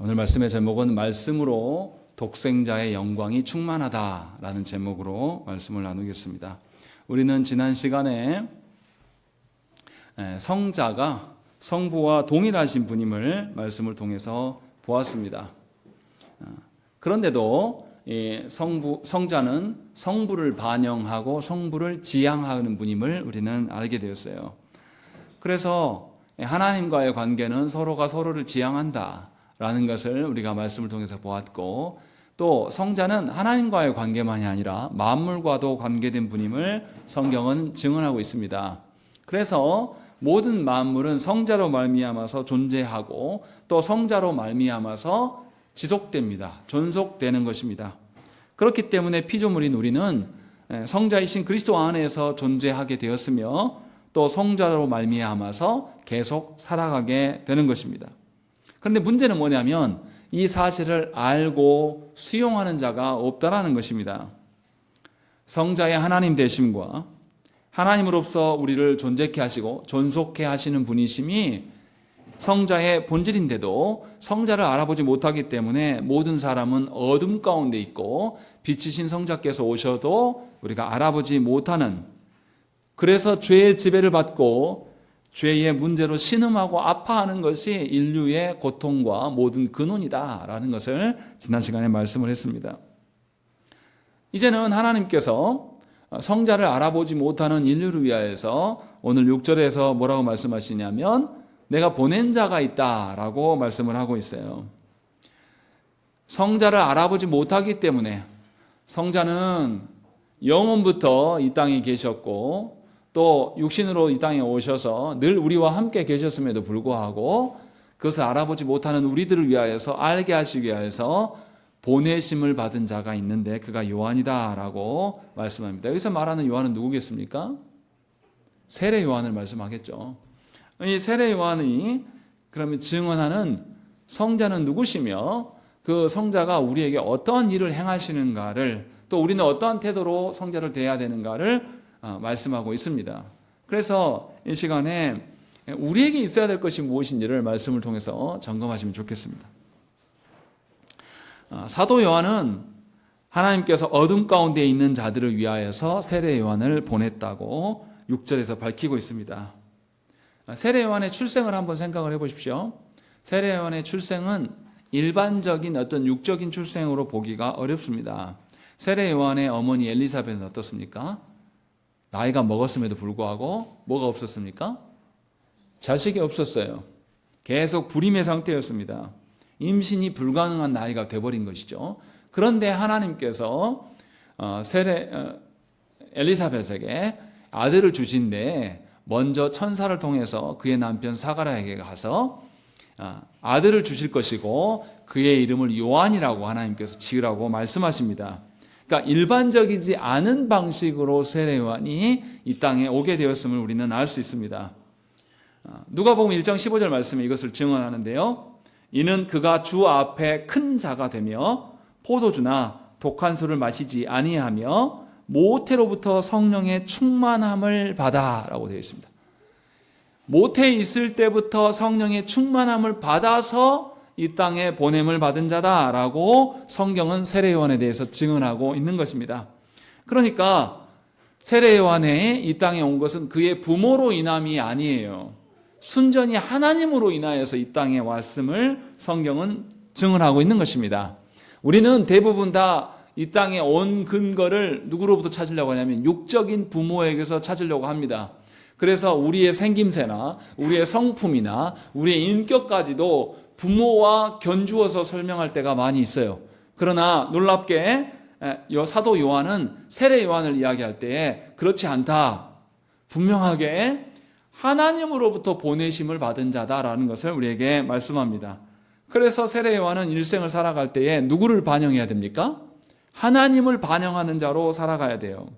오늘 말씀의 제목은 말씀으로 독생자의 영광이 충만하다라는 제목으로 말씀을 나누겠습니다. 우리는 지난 시간에 성자가 성부와 동일하신 분임을 말씀을 통해서 보았습니다. 그런데도 성자는 성부를 반영하고 성부를 지향하는 분임을 우리는 알게 되었어요. 그래서 하나님과의 관계는 서로가 서로를 지향한다라는 것을 우리가 말씀을 통해서 보았고, 또 성자는 하나님과의 관계만이 아니라 만물과도 관계된 분임을 성경은 증언하고 있습니다. 그래서 모든 만물은 성자로 말미암아서 존재하고 또 성자로 말미암아서 지속됩니다. 존속되는 것입니다. 그렇기 때문에 피조물인 우리는 성자이신 그리스도 안에서 존재하게 되었으며 또 성자로 말미암아서 계속 살아가게 되는 것입니다. 그런데 문제는 뭐냐면 이 사실을 알고 수용하는 자가 없다라는 것입니다. 성자의 하나님 되심과 하나님으로서 우리를 존재케 하시고 존속케 하시는 분이심이 성자의 본질인데도 성자를 알아보지 못하기 때문에 모든 사람은 어둠 가운데 있고 빛이신 성자께서 오셔도 우리가 알아보지 못하는, 그래서 죄의 지배를 받고 죄의 문제로 신음하고 아파하는 것이 인류의 고통과 모든 근원이다라는 것을 지난 시간에 말씀을 했습니다. 이제는 하나님께서 성자를 알아보지 못하는 인류를 위하여서 오늘 6절에서 뭐라고 말씀하시냐면 내가 보낸 자가 있다라고 말씀을 하고 있어요. 성자를 알아보지 못하기 때문에, 성자는 영원부터 이 땅에 계셨고 또 육신으로 이 땅에 오셔서 늘 우리와 함께 계셨음에도 불구하고 그것을 알아보지 못하는 우리들을 위하여서 알게 하시기 위하여서 보내심을 받은 자가 있는데 그가 요한이다라고 말씀합니다. 여기서 말하는 요한은 누구겠습니까? 세례 요한을 말씀하겠죠. 이 세례 요한이 그러면 증언하는 성자는 누구시며 그 성자가 우리에게 어떠한 일을 행하시는가를, 또 우리는 어떠한 태도로 성자를 대해야 되는가를 말씀하고 있습니다. 그래서 이 시간에 우리에게 있어야 될 것이 무엇인지를 말씀을 통해서 점검하시면 좋겠습니다. 사도 요한은 하나님께서 어둠 가운데 있는 자들을 위하여서 세례 요한을 보냈다고 6절에서 밝히고 있습니다. 세례 요한의 출생을 한번 생각을 해보십시오. 세례 요한의 출생은 일반적인 어떤 육적인 출생으로 보기가 어렵습니다. 세례 요한의 어머니 엘리사벳은 어떻습니까? 나이가 먹었음에도 불구하고 뭐가 없었습니까? 자식이 없었어요. 계속 불임의 상태였습니다. 임신이 불가능한 나이가 돼버린 것이죠. 그런데 하나님께서 엘리사벳에게 아들을 주신데 먼저 천사를 통해서 그의 남편 사가랴에게 가서 아들을 주실 것이고 그의 이름을 요한이라고 하나님께서 지으라고 말씀하십니다. 그러니까 일반적이지 않은 방식으로 세례 요한이 이 땅에 오게 되었음을 우리는 알 수 있습니다. 누가복음 1장 15절 말씀에 이것을 증언하는데요. 이는 그가 주 앞에 큰 자가 되며 포도주나 독한 술을 마시지 아니하며 모태로부터 성령의 충만함을 받아라고 되어 있습니다. 모태에 있을 때부터 성령의 충만함을 받아서 이 땅에 보냄을 받은 자다라고 성경은 세례 요한에 대해서 증언하고 있는 것입니다. 그러니까 세례 요한이 이 땅에 온 것은 그의 부모로 인함이 아니에요. 순전히 하나님으로 인하여서 이 땅에 왔음을 성경은 증언하고 있는 것입니다. 우리는 대부분 다 이 땅에 온 근거를 누구로부터 찾으려고 하냐면 육적인 부모에게서 찾으려고 합니다. 그래서 우리의 생김새나 우리의 성품이나 우리의 인격까지도 부모와 견주어서 설명할 때가 많이 있어요. 그러나 놀랍게 사도 요한은 세례 요한을 이야기할 때에 그렇지 않다. 분명하게 하나님으로부터 보내심을 받은 자다라는 것을 우리에게 말씀합니다. 그래서 세례 요한은 일생을 살아갈 때에 누구를 반영해야 됩니까? 하나님을 반영하는 자로 살아가야 돼요.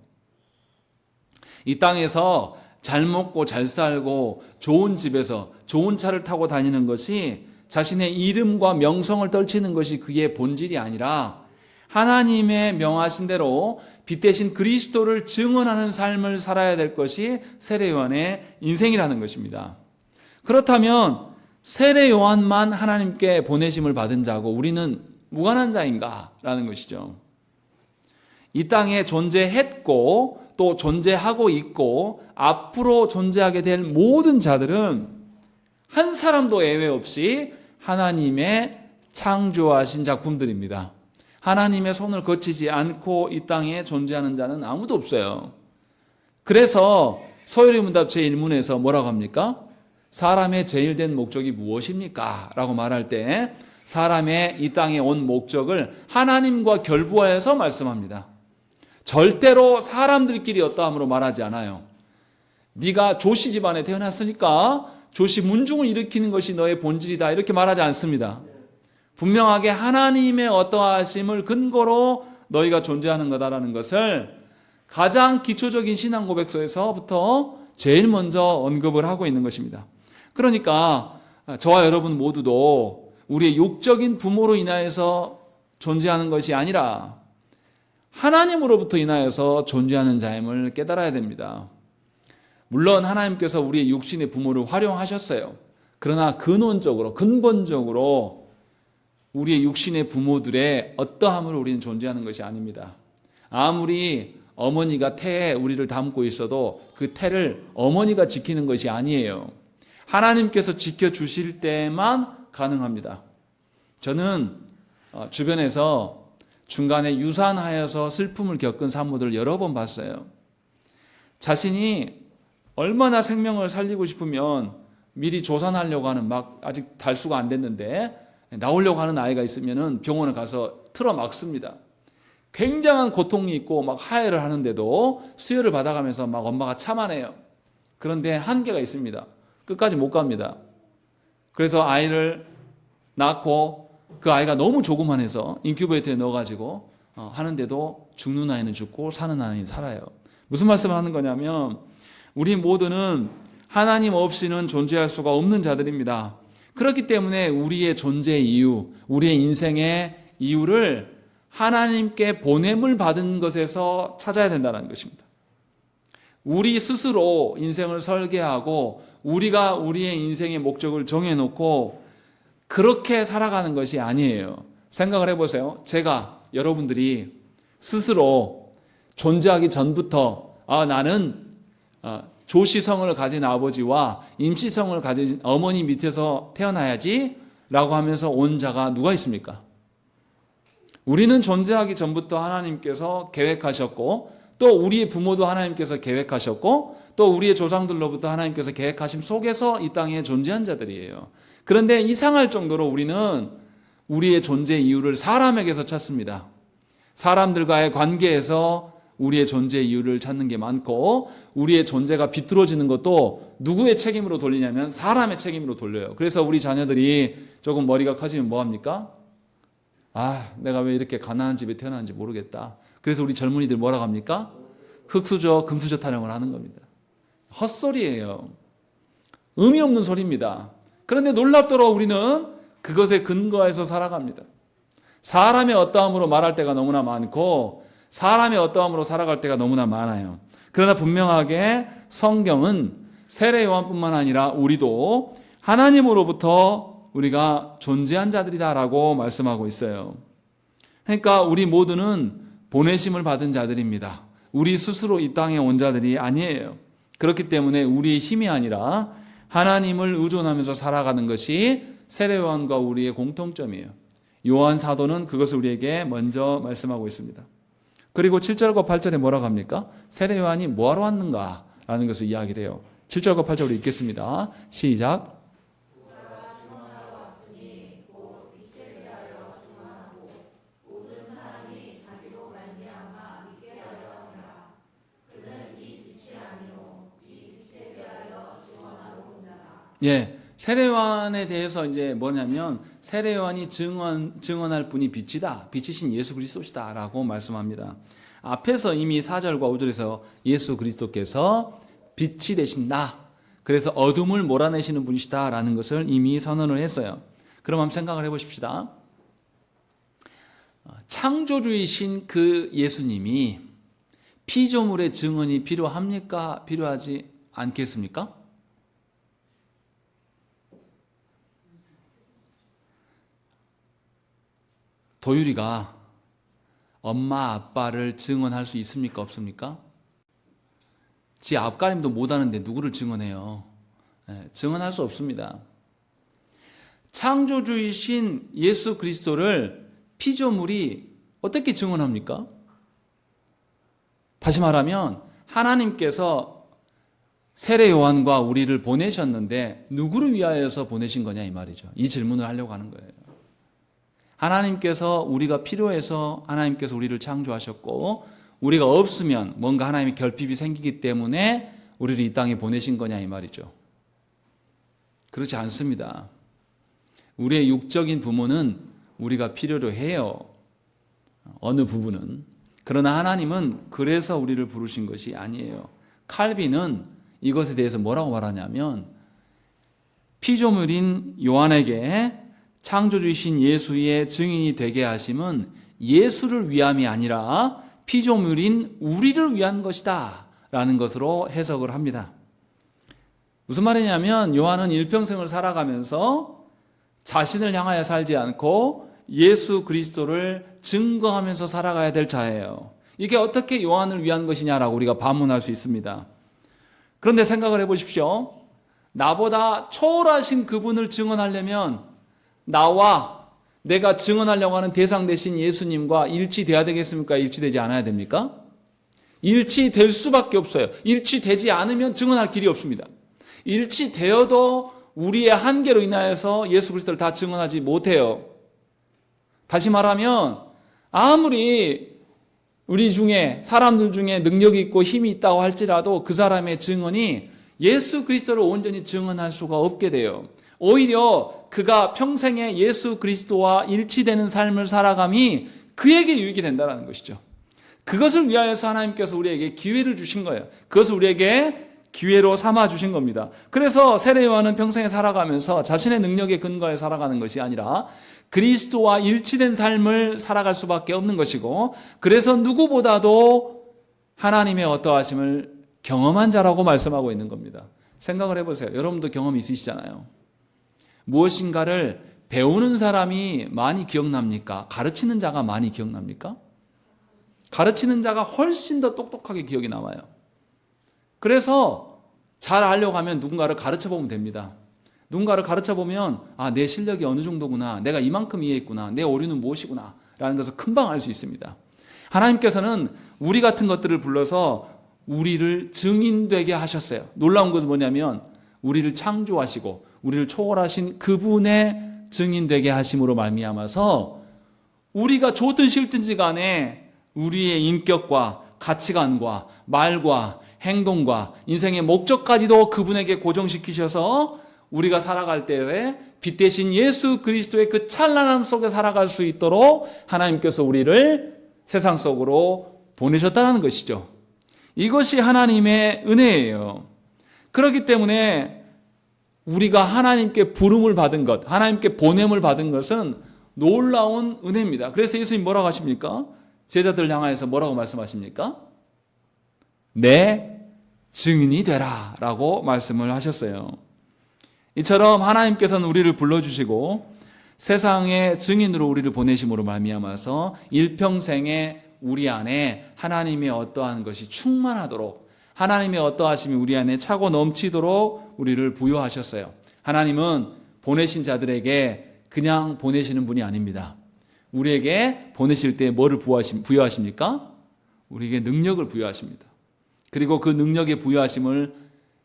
이 땅에서 잘 먹고 잘 살고 좋은 집에서 좋은 차를 타고 다니는 것이 자신의 이름과 명성을 떨치는 것이 그의 본질이 아니라 하나님의 명하신 대로 빛 대신 그리스도를 증언하는 삶을 살아야 될 것이 세례 요한의 인생이라는 것입니다. 그렇다면 세례 요한만 하나님께 보내심을 받은 자고 우리는 무관한 자인가라는 것이죠. 이 땅에 존재했고 또 존재하고 있고 앞으로 존재하게 될 모든 자들은 한 사람도 예외 없이 하나님의 창조하신 작품들입니다. 하나님의 손을 거치지 않고 이 땅에 존재하는 자는 아무도 없어요. 그래서 소요리 문답 제1문에서 뭐라고 합니까? 사람의 제일 된 목적이 무엇입니까? 라고 말할 때 사람의 이 땅에 온 목적을 하나님과 결부하여서 말씀합니다. 절대로 사람들끼리 어떠함으로 말하지 않아요. 네가 조씨 집안에 태어났으니까 조씨 문중을 일으키는 것이 너의 본질이다 이렇게 말하지 않습니다. 분명하게 하나님의 어떠하심을 근거로 너희가 존재하는 거다라는 것을 가장 기초적인 신앙 고백서에서부터 제일 먼저 언급을 하고 있는 것입니다. 그러니까 저와 여러분 모두도 우리의 육적인 부모로 인하여서 존재하는 것이 아니라 하나님으로부터 인하여서 존재하는 자임을 깨달아야 됩니다. 물론 하나님께서 우리의 육신의 부모를 활용하셨어요. 그러나 근본적으로 우리의 육신의 부모들의 어떠함으로 우리는 존재하는 것이 아닙니다. 아무리 어머니가 태에 우리를 담고 있어도 그 태를 어머니가 지키는 것이 아니에요. 하나님께서 지켜주실 때만 가능합니다. 저는 주변에서 중간에 유산하여서 슬픔을 겪은 산모들을 여러 번 봤어요. 자신이 얼마나 생명을 살리고 싶으면 미리 조산하려고 하는 아직 달수가 안 됐는데 나오려고 하는 아이가 있으면 병원에 가서 틀어 막습니다. 굉장한 고통이 있고 하혈을 하는데도 수혈을 받아가면서 엄마가 참아내요. 그런데 한계가 있습니다. 끝까지 못 갑니다. 그래서 아이를 낳고 그 아이가 너무 조그만해서 인큐베이터에 넣어가지고 하는데도 죽는 아이는 죽고 사는 아이는 살아요. 무슨 말씀을 하는 거냐면 우리 모두는 하나님 없이는 존재할 수가 없는 자들입니다. 그렇기 때문에 우리의 존재의 이유, 우리의 인생의 이유를 하나님께 보냄을 받은 것에서 찾아야 된다는 것입니다. 우리 스스로 인생을 설계하고 우리가 우리의 인생의 목적을 정해놓고 그렇게 살아가는 것이 아니에요. 생각을 해보세요. 여러분들이 스스로 존재하기 전부터 나는 조시성을 가진 아버지와 임시성을 가진 어머니 밑에서 태어나야지 라고 하면서 온 자가 누가 있습니까? 우리는 존재하기 전부터 하나님께서 계획하셨고 또 우리의 부모도 하나님께서 계획하셨고 또 우리의 조상들로부터 하나님께서 계획하심 속에서 이 땅에 존재한 자들이에요. 그런데 이상할 정도로 우리는 우리의 존재 이유를 사람에게서 찾습니다. 사람들과의 관계에서 우리의 존재 이유를 찾는 게 많고 우리의 존재가 비뚤어지는 것도 누구의 책임으로 돌리냐면 사람의 책임으로 돌려요. 그래서 우리 자녀들이 조금 머리가 커지면 뭐합니까? 내가 왜 이렇게 가난한 집에 태어났는지 모르겠다. 그래서 우리 젊은이들 뭐라고 합니까? 흙수저, 금수저 타령을 하는 겁니다. 헛소리예요. 의미 없는 소리입니다. 그런데 놀랍도록 우리는 그것에 근거해서 살아갑니다. 사람의 어떠함으로 말할 때가 너무나 많고 사람의 어떠함으로 살아갈 때가 너무나 많아요. 그러나 분명하게 성경은 세례 요한뿐만 아니라 우리도 하나님으로부터 우리가 존재한 자들이다라고 말씀하고 있어요. 그러니까 우리 모두는 보내심을 받은 자들입니다. 우리 스스로 이 땅에 온 자들이 아니에요. 그렇기 때문에 우리의 힘이 아니라 하나님을 의존하면서 살아가는 것이 세례 요한과 우리의 공통점이에요. 요한 사도는 그것을 우리에게 먼저 말씀하고 있습니다. 그리고 7절과 8절에 뭐라고 합니까? 세례 요한이 뭐하러 왔는가? 라는 것을 이야기를 해요. 7절과 8절을 읽겠습니다. 시작. 세례 요한에 대해서 이제 뭐냐면 세례 요한이 증언할 분이 빛이다. 빛이신 예수 그리스도시다라고 말씀합니다. 앞에서 이미 4절과 5절에서 예수 그리스도께서 빛이 되신다. 그래서 어둠을 몰아내시는 분이시다라는 것을 이미 선언을 했어요. 그럼 한번 생각을 해보십시다. 창조주이신 그 예수님이 피조물의 증언이 필요합니까? 필요하지 않겠습니까? 도율이가 엄마 아빠를 증언할 수 있습니까? 없습니까? 지 앞가림도 못하는데 누구를 증언해요? 증언할 수 없습니다. 창조주이신 예수 그리스도를 피조물이 어떻게 증언합니까? 다시 말하면 하나님께서 세례 요한과 우리를 보내셨는데 누구를 위하여서 보내신 거냐 이 말이죠. 이 질문을 하려고 하는 거예요. 하나님께서 우리가 필요해서 하나님께서 우리를 창조하셨고 우리가 없으면 뭔가 하나님의 결핍이 생기기 때문에 우리를 이 땅에 보내신 거냐 이 말이죠. 그렇지 않습니다. 우리의 육적인 부모는 우리가 필요로 해요. 어느 부분은. 그러나 하나님은 그래서 우리를 부르신 것이 아니에요. 칼빈은 이것에 대해서 뭐라고 말하냐면 피조물인 요한에게 창조주이신 예수의 증인이 되게 하심은 예수를 위함이 아니라 피조물인 우리를 위한 것이다 라는 것으로 해석을 합니다. 무슨 말이냐면 요한은 일평생을 살아가면서 자신을 향하여 살지 않고 예수 그리스도를 증거하면서 살아가야 될 자예요. 이게 어떻게 요한을 위한 것이냐라고 우리가 반문할 수 있습니다. 그런데 생각을 해보십시오. 나보다 초월하신 그분을 증언하려면 나와 내가 증언하려고 하는 대상 되신 예수님과 일치돼야 되겠습니까? 일치되지 않아야 됩니까? 일치될 수밖에 없어요. 일치되지 않으면 증언할 길이 없습니다. 일치되어도 우리의 한계로 인하여서 예수 그리스도를 다 증언하지 못해요. 다시 말하면 아무리 우리 중에 사람들 중에 능력이 있고 힘이 있다고 할지라도 그 사람의 증언이 예수 그리스도를 온전히 증언할 수가 없게 돼요. 오히려 그가 평생에 예수 그리스도와 일치되는 삶을 살아감이 그에게 유익이 된다는 것이죠. 그것을 위하여서 하나님께서 우리에게 기회를 주신 거예요. 그것을 우리에게 기회로 삼아 주신 겁니다. 그래서 세례 요한은 평생에 살아가면서 자신의 능력에 근거해 살아가는 것이 아니라 그리스도와 일치된 삶을 살아갈 수밖에 없는 것이고, 그래서 누구보다도 하나님의 어떠하심을 경험한 자라고 말씀하고 있는 겁니다. 생각을 해보세요. 여러분도 경험이 있으시잖아요. 무엇인가를 배우는 사람이 많이 기억납니까? 가르치는 자가 많이 기억납니까? 가르치는 자가 훨씬 더 똑똑하게 기억이 남아요. 그래서 잘 알려고 하면 누군가를 가르쳐 보면 됩니다. 누군가를 가르쳐 보면 내 실력이 어느 정도구나, 내가 이만큼 이해했구나, 내 오류는 무엇이구나 라는 것을 금방 알 수 있습니다. 하나님께서는 우리 같은 것들을 불러서 우리를 증인되게 하셨어요. 놀라운 것은 뭐냐면 우리를 창조하시고 우리를 초월하신 그분의 증인되게 하심으로 말미암아서 우리가 좋든 싫든지 간에 우리의 인격과 가치관과 말과 행동과 인생의 목적까지도 그분에게 고정시키셔서 우리가 살아갈 때에 빛 대신 예수 그리스도의 그 찬란함 속에 살아갈 수 있도록 하나님께서 우리를 세상 속으로 보내셨다는 것이죠. 이것이 하나님의 은혜예요. 그렇기 때문에 우리가 하나님께 부름을 받은 것, 하나님께 보냄을 받은 것은 놀라운 은혜입니다. 그래서 예수님 뭐라고 하십니까? 제자들 향하여서 뭐라고 말씀하십니까? 내 증인이 되라 라고 말씀을 하셨어요. 이처럼 하나님께서는 우리를 불러주시고 세상의 증인으로 우리를 보내심으로 말미암아서 일평생에 우리 안에 하나님의 어떠한 것이 충만하도록, 하나님의 어떠하심이 우리 안에 차고 넘치도록 우리를 부여하셨어요. 하나님은 보내신 자들에게 그냥 보내시는 분이 아닙니다. 우리에게 보내실 때 뭐를 부여하십니까? 우리에게 능력을 부여하십니다. 그리고 그 능력의 부여하심을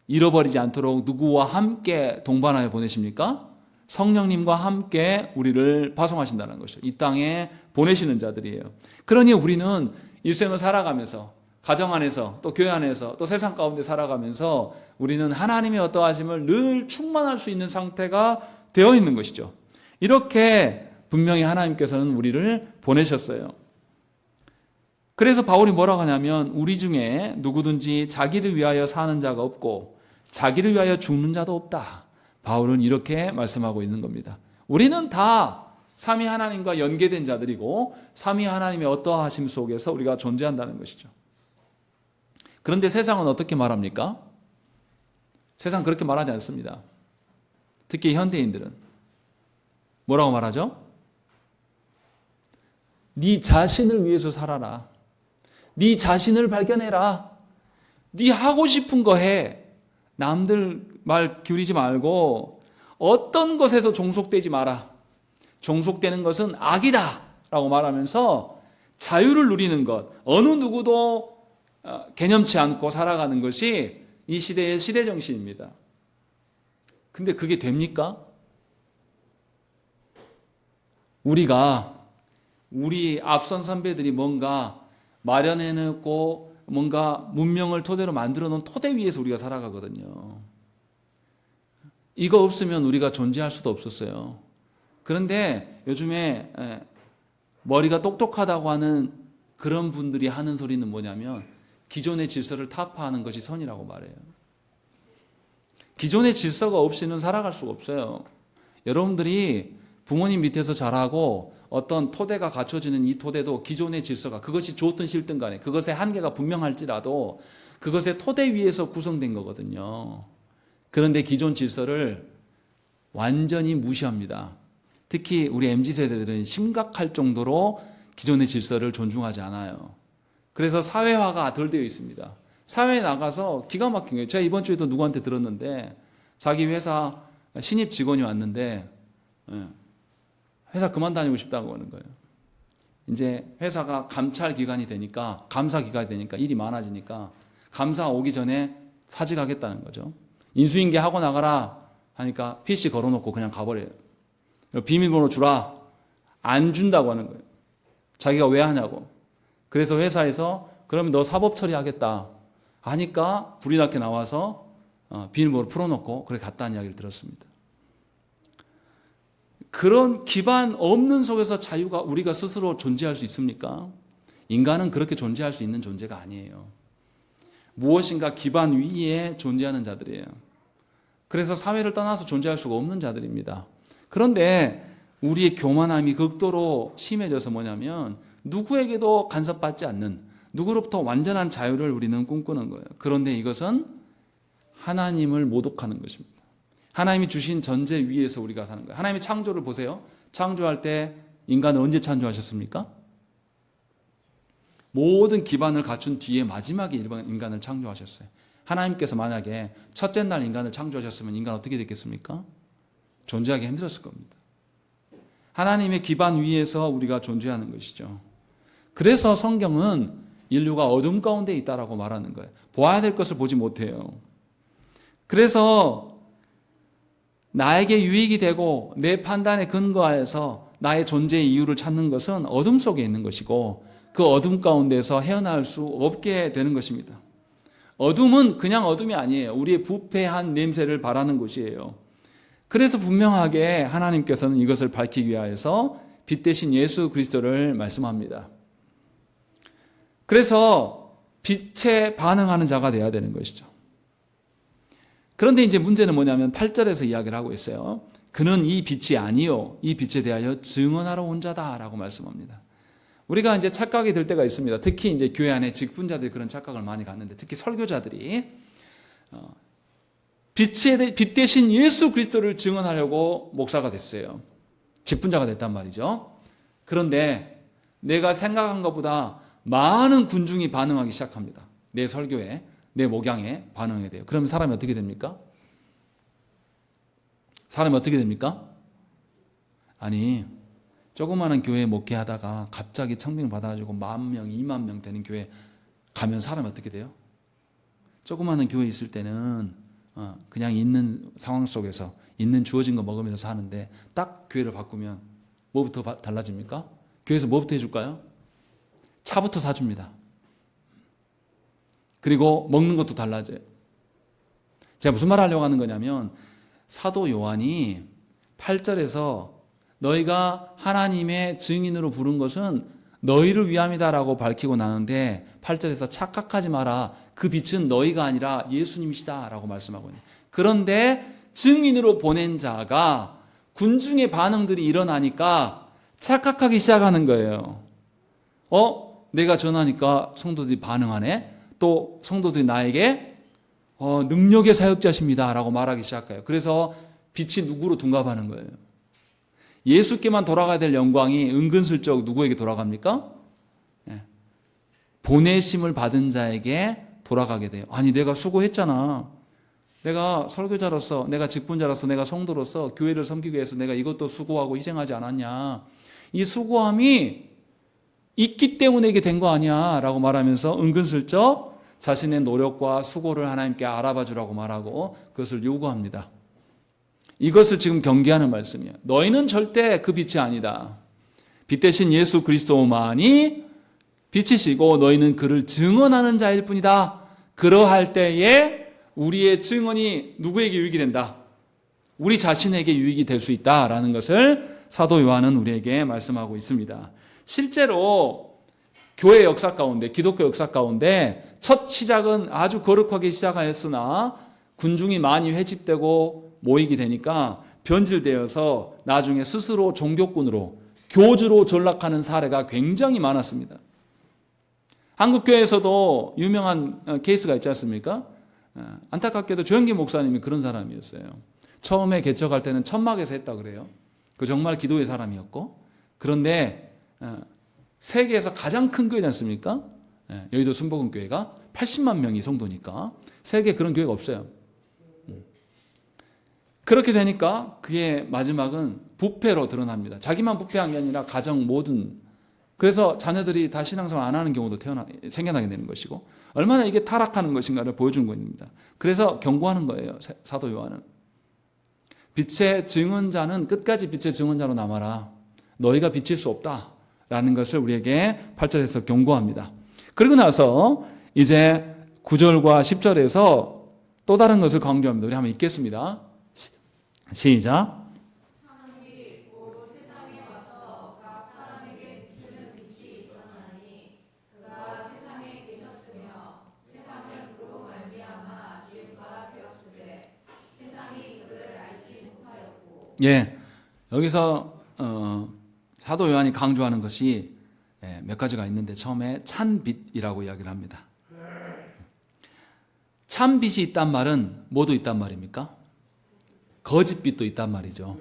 잃어버리지 않도록 누구와 함께 동반하여 보내십니까? 성령님과 함께 우리를 파송하신다는 것이죠. 이 땅에 보내시는 자들이에요. 그러니 우리는 일생을 살아가면서 가정 안에서 또 교회 안에서 또 세상 가운데 살아가면서 우리는 하나님의 어떠하심을 늘 충만할 수 있는 상태가 되어 있는 것이죠. 이렇게 분명히 하나님께서는 우리를 보내셨어요. 그래서 바울이 뭐라고 하냐면 우리 중에 누구든지 자기를 위하여 사는 자가 없고 자기를 위하여 죽는 자도 없다. 바울은 이렇게 말씀하고 있는 겁니다. 우리는 다 삼위 하나님과 연계된 자들이고 삼위 하나님의 어떠하심 속에서 우리가 존재한다는 것이죠. 그런데 세상은 어떻게 말합니까? 세상 그렇게 말하지 않습니다. 특히 현대인들은 뭐라고 말하죠? 네 자신을 위해서 살아라. 네 자신을 발견해라. 네 하고 싶은 거 해. 남들 말 기울이지 말고 어떤 것에도 종속되지 마라. 종속되는 것은 악이다 라고 말하면서 자유를 누리는 것, 어느 누구도 개념치 않고 살아가는 것이 이 시대의 시대 정신입니다. 근데 그게 됩니까? 우리 앞선 선배들이 뭔가 마련해놓고 뭔가 문명을 토대로 만들어 놓은 토대 위에서 우리가 살아가거든요. 이거 없으면 우리가 존재할 수도 없었어요. 그런데 요즘에 머리가 똑똑하다고 하는 그런 분들이 하는 소리는 뭐냐면 기존의 질서를 타파하는 것이 선이라고 말해요. 기존의 질서가 없이는 살아갈 수가 없어요. 여러분들이 부모님 밑에서 자라고 어떤 토대가 갖춰지는 이 토대도 기존의 질서가 그것이 좋든 싫든 간에 그것의 한계가 분명할지라도 그것의 토대 위에서 구성된 거거든요. 그런데 기존 질서를 완전히 무시합니다. 특히 우리 MZ세대들은 심각할 정도로 기존의 질서를 존중하지 않아요. 그래서 사회화가 덜 되어 있습니다. 사회에 나가서 기가 막힌 거예요. 제가 이번 주에도 누구한테 들었는데 자기 회사 신입 직원이 왔는데 회사 그만 다니고 싶다고 하는 거예요. 이제 회사가 감찰 기간이 되니까 감사 기간이 되니까 일이 많아지니까 감사 오기 전에 사직하겠다는 거죠. 인수인계 하고 나가라 하니까 PC 걸어놓고 그냥 가버려요. 비밀번호 주라. 안 준다고 하는 거예요. 자기가 왜 하냐고. 그래서 회사에서 그러면 너 사법 처리하겠다 하니까 불이 나게 나와서 비밀번호 풀어놓고 그래 갔다는 이야기를 들었습니다. 그런 기반 없는 속에서 자유가 우리가 스스로 존재할 수 있습니까? 인간은 그렇게 존재할 수 있는 존재가 아니에요. 무엇인가 기반 위에 존재하는 자들이에요. 그래서 사회를 떠나서 존재할 수가 없는 자들입니다. 그런데 우리의 교만함이 극도로 심해져서 뭐냐면 누구에게도 간섭받지 않는 누구로부터 완전한 자유를 우리는 꿈꾸는 거예요. 그런데 이것은 하나님을 모독하는 것입니다. 하나님이 주신 전제 위에서 우리가 사는 거예요. 하나님이 창조를 보세요. 창조할 때 인간을 언제 창조하셨습니까? 모든 기반을 갖춘 뒤에 마지막에 인간을 창조하셨어요. 하나님께서 만약에 첫째 날 인간을 창조하셨으면 인간 어떻게 됐겠습니까? 존재하기 힘들었을 겁니다. 하나님의 기반 위에서 우리가 존재하는 것이죠. 그래서 성경은 인류가 어둠 가운데 있다라고 말하는 거예요. 보아야 될 것을 보지 못해요. 그래서 나에게 유익이 되고 내 판단에 근거하여서 나의 존재의 이유를 찾는 것은 어둠 속에 있는 것이고 그 어둠 가운데서 헤어나올 수 없게 되는 것입니다. 어둠은 그냥 어둠이 아니에요. 우리의 부패한 냄새를 바라는 곳이에요. 그래서 분명하게 하나님께서는 이것을 밝히기 위하여서 빛 대신 예수 그리스도를 말씀합니다. 그래서 빛에 반응하는 자가 되어야 되는 것이죠. 그런데 이제 문제는 뭐냐면 8절에서 이야기를 하고 있어요. 그는 이 빛이 아니요 이 빛에 대하여 증언하러 온 자다라고 말씀합니다. 우리가 이제 착각이 될 때가 있습니다. 특히 이제 교회 안에 직분자들이 그런 착각을 많이 갖는데 특히 설교자들이 빛 대신 예수 그리스도를 증언하려고 목사가 됐어요. 직분자가 됐단 말이죠. 그런데 내가 생각한 것보다 많은 군중이 반응하기 시작합니다. 내 설교에, 내 목양에 반응하게 돼요. 그러면 사람이 어떻게 됩니까? 사람이 어떻게 됩니까? 아니, 조그마한 교회에 목회하다가 갑자기 청빙 받아가지고 10,000명, 20,000명 되는 교회 가면 사람이 어떻게 돼요? 조그마한 교회에 있을 때는 그냥 있는 상황 속에서 있는 주어진 거 먹으면서 사는데 딱 교회를 바꾸면 뭐부터 달라집니까? 교회에서 뭐부터 해줄까요? 차부터 사줍니다. 그리고 먹는 것도 달라져요. 제가 무슨 말 하려고 하는 거냐면 사도 요한이 8절에서 너희가 하나님의 증인으로 부른 것은 너희를 위함이다라고 밝히고 나는데 8절에서 착각하지 마라. 그 빛은 너희가 아니라 예수님이시다라고 말씀하고 있는. 그런데 증인으로 보낸 자가 군중의 반응들이 일어나니까 착각하기 시작하는 거예요. 내가 전하니까 성도들이 반응하네. 또 성도들이 나에게 능력의 사역자십니다 라고 말하기 시작해요. 그래서 빛이 누구로 둔갑하는 거예요? 예수께만 돌아가야 될 영광이 은근슬쩍 누구에게 돌아갑니까? 보내심을 받은 자에게 돌아가게 돼요. 아니, 내가 수고했잖아. 내가 설교자로서, 내가 직분자로서, 내가 성도로서 교회를 섬기기 위해서 내가 이것도 수고하고 희생하지 않았냐. 이 수고함이 있기 때문에 이게 된 거 아니야 라고 말하면서 은근슬쩍 자신의 노력과 수고를 하나님께 알아봐 주라고 말하고 그것을 요구합니다. 이것을 지금 경계하는 말씀이에요. 너희는 절대 그 빛이 아니다. 빛 대신 예수 그리스도만이 빛이시고 너희는 그를 증언하는 자일 뿐이다. 그러할 때에 우리의 증언이 누구에게 유익이 된다? 우리 자신에게 유익이 될 수 있다라는 것을 사도 요한은 우리에게 말씀하고 있습니다. 실제로 교회 역사 가운데, 기독교 역사 가운데 첫 시작은 아주 거룩하게 시작하였으나 군중이 많이 회집되고 모이게 되니까 변질되어서 나중에 스스로 종교꾼으로, 교주로 전락하는 사례가 굉장히 많았습니다. 한국교회에서도 유명한 케이스가 있지 않습니까? 안타깝게도 조영기 목사님이 그런 사람이었어요. 처음에 개척할 때는 천막에서 했다 그래요. 그 정말 기도의 사람이었고, 그런데 세계에서 가장 큰 교회지 않습니까? 여의도 순복음교회가 80만 명이 성도니까 세계에 그런 교회가 없어요. 그렇게 되니까 그의 마지막은 부패로 드러납니다. 자기만 부패한 게 아니라 가정 모든, 그래서 자녀들이 다 신앙생활 안 하는 경우도 생겨나게 되는 것이고, 얼마나 이게 타락하는 것인가를 보여준 것입니다. 그래서 경고하는 거예요, 사도 요한은. 빛의 증언자는 끝까지 빛의 증언자로 남아라. 너희가 비칠 수 없다 라는 것을 우리에게 8절에서 경고합니다. 그리고 나서 이제 9절과 10절에서 또 다른 것을 강조합니다. 우리 한번 읽겠습니다. 시작. 예, 여기서 사도 요한이 강조하는 것이 몇 가지가 있는데, 처음에 찬빛이라고 이야기를 합니다. 찬빛이 있단 말은 뭐도 있단 말입니까? 거짓빛도 있단 말이죠.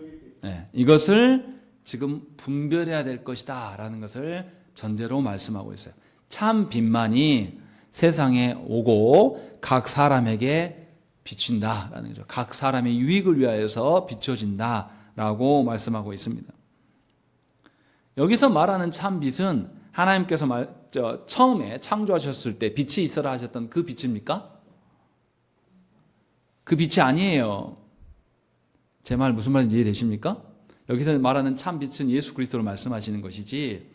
이것을 지금 분별해야 될 것이다 라는 것을 전제로 말씀하고 있어요. 참빛만이 세상에 오고 각 사람에게 비춘다라는 거죠. 각 사람의 유익을 위하여서 비춰진다 라고 말씀하고 있습니다. 여기서 말하는 참빛은 하나님께서 처음에 창조하셨을 때 빛이 있어라 하셨던 그 빛입니까? 그 빛이 아니에요. 제 말 무슨 말인지 이해되십니까? 여기서 말하는 참빛은 예수 그리스도를 말씀하시는 것이지,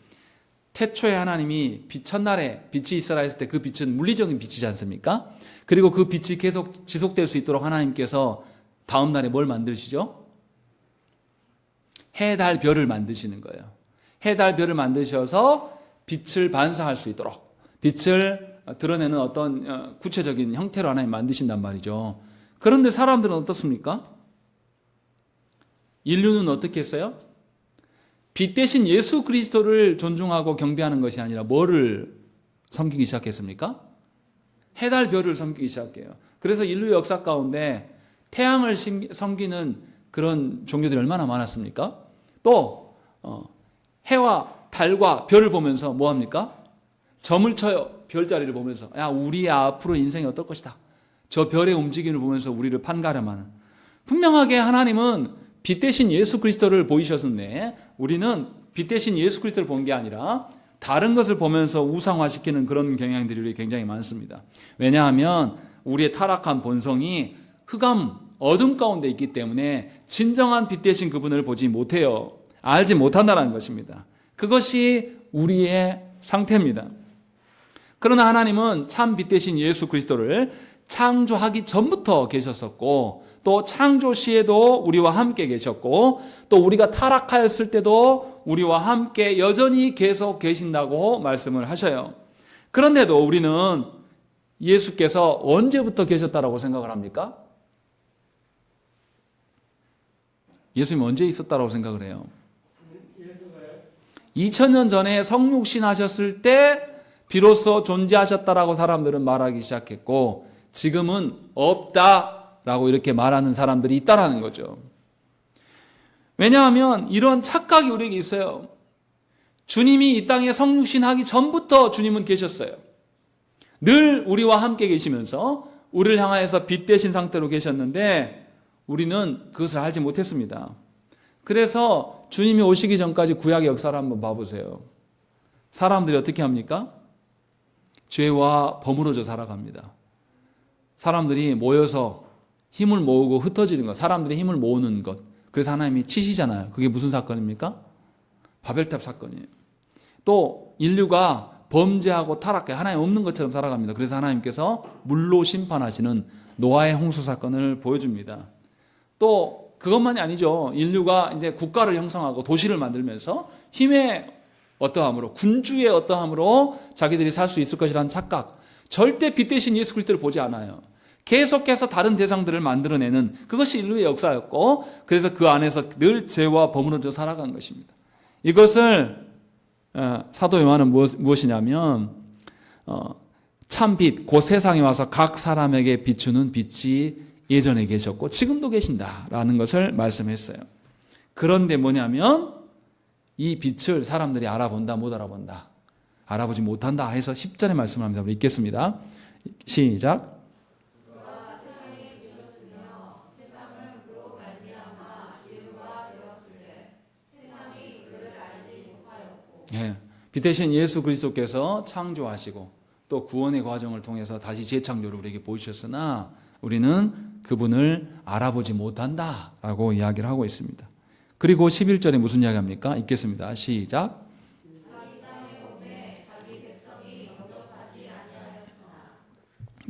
태초에 하나님이 첫날에 빛이 있어라 했을 때 그 빛은 물리적인 빛이지 않습니까? 그리고 그 빛이 계속 지속될 수 있도록 하나님께서 다음 날에 뭘 만드시죠? 해, 달, 별을 만드시는 거예요. 해, 달, 별을 만드셔서 빛을 반사할 수 있도록, 빛을 드러내는 어떤 구체적인 형태로 하나님 만드신단 말이죠. 그런데 사람들은 어떻습니까? 인류는 어떻게 했어요? 빛 대신 예수 그리스도를 존중하고 경배하는 것이 아니라 뭐를 섬기기 시작했습니까? 해, 달, 별을 섬기기 시작해요. 그래서 인류 역사 가운데 태양을 섬기는 그런 종교들이 얼마나 많았습니까? 또 해와 달과 별을 보면서 뭐합니까? 점을 쳐요. 별자리를 보면서, 야, 우리의 앞으로 인생이 어떨 것이다. 저 별의 움직임을 보면서 우리를 판가름하는. 분명하게 하나님은 빛 대신 예수 그리스도를 보이셨는데, 우리는 빛 대신 예수 그리스도를 본 게 아니라 다른 것을 보면서 우상화시키는 그런 경향들이 굉장히 많습니다. 왜냐하면 우리의 타락한 본성이 흑암, 어둠 가운데 있기 때문에 진정한 빛 대신 그분을 보지 못해요. 알지 못한다는 것입니다. 그것이 우리의 상태입니다. 그러나 하나님은 참 빛 대신 예수 그리스도를 창조하기 전부터 계셨었고, 또 창조 시에도 우리와 함께 계셨고, 또 우리가 타락하였을 때도 우리와 함께 여전히 계속 계신다고 말씀을 하셔요. 그런데도 우리는 예수께서 언제부터 계셨다라고 생각을 합니까? 예수님 언제 있었다라고 생각을 해요? 2000년 전에 성육신 하셨을 때 비로소 존재하셨다라고 사람들은 말하기 시작했고, 지금은 없다라고 이렇게 말하는 사람들이 있다라는 거죠. 왜냐하면 이런 착각이 우리에게 있어요. 주님이 이 땅에 성육신 하기 전부터 주님은 계셨어요. 늘 우리와 함께 계시면서 우리를 향하여서 빛 대신 상태로 계셨는데 우리는 그것을 알지 못했습니다. 그래서 주님이 오시기 전까지 구약의 역사를 한번 봐보세요. 사람들이 어떻게 합니까? 죄와 버무러져 살아갑니다. 사람들이 모여서 힘을 모으고 흩어지는 것, 사람들이 힘을 모으는 것. 그래서 하나님이 치시잖아요. 그게 무슨 사건입니까? 바벨탑 사건이에요. 또 인류가 범죄하고 타락해 하나님 없는 것처럼 살아갑니다. 그래서 하나님께서 물로 심판하시는 노아의 홍수 사건을 보여줍니다. 또 그것만이 아니죠. 인류가 이제 국가를 형성하고 도시를 만들면서 힘의 어떠함으로, 군주의 어떠함으로 자기들이 살 수 있을 것이라는 착각, 절대 빛 대신 예수 그리스도를 보지 않아요. 계속해서 다른 대상들을 만들어내는 그것이 인류의 역사였고, 그래서 그 안에서 늘 죄와 버무러져 살아간 것입니다. 이것을 사도 요한은 무엇이냐면 참 빛, 곧 세상에 와서 각 사람에게 비추는 빛이 예전에 계셨고 지금도 계신다라는 것을 말씀했어요. 그런데 뭐냐면 이 빛을 사람들이 알아본다 못 알아본다, 알아보지 못한다 해서 10절에 말씀을 합니다. 우리 읽겠습니다. 시작. 예, 빛 대신 예수 그리스도께서 창조하시고 또 구원의 과정을 통해서 다시 재창조를 우리에게 보이셨으나 우리는 그분을 알아보지 못한다라고 이야기를 하고 있습니다. 그리고 11절에 무슨 이야기합니까? 읽겠습니다. 시작.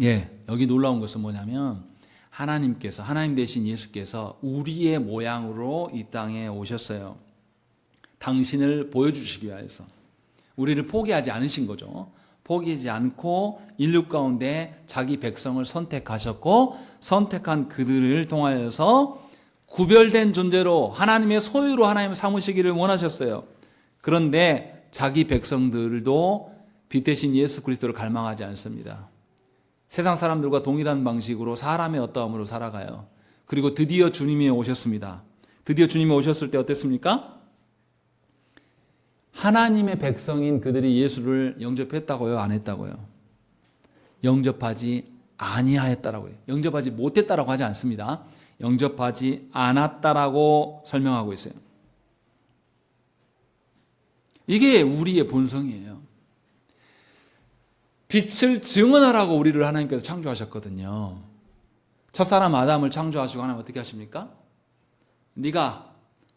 예, 여기 놀라운 것은 뭐냐면 하나님께서, 하나님 대신 예수께서 우리의 모양으로 이 땅에 오셨어요. 당신을 보여주시기 위해서. 우리를 포기하지 않으신 거죠. 포기하지 않고 인류 가운데 자기 백성을 선택하셨고 선택한 그들을 통하여서 구별된 존재로 하나님의 소유로 하나님을 삼으시기를 원하셨어요. 그런데 자기 백성들도 빛 대신 예수 그리스도를 갈망하지 않습니다. 세상 사람들과 동일한 방식으로 사람의 어떠함으로 살아가요. 그리고 드디어 주님이 오셨습니다. 드디어 주님이 오셨을 때 어땠습니까? 하나님의 백성인 그들이 예수를 영접했다고요? 안 했다고요? 영접하지 아니하였다라고요. 영접하지 못했다라고 하지 않습니다. 영접하지 않았다라고 설명하고 있어요. 이게 우리의 본성이에요. 빛을 증언하라고 우리를 하나님께서 창조하셨거든요. 첫사람 아담을 창조하시고 하나님 어떻게 하십니까? 네가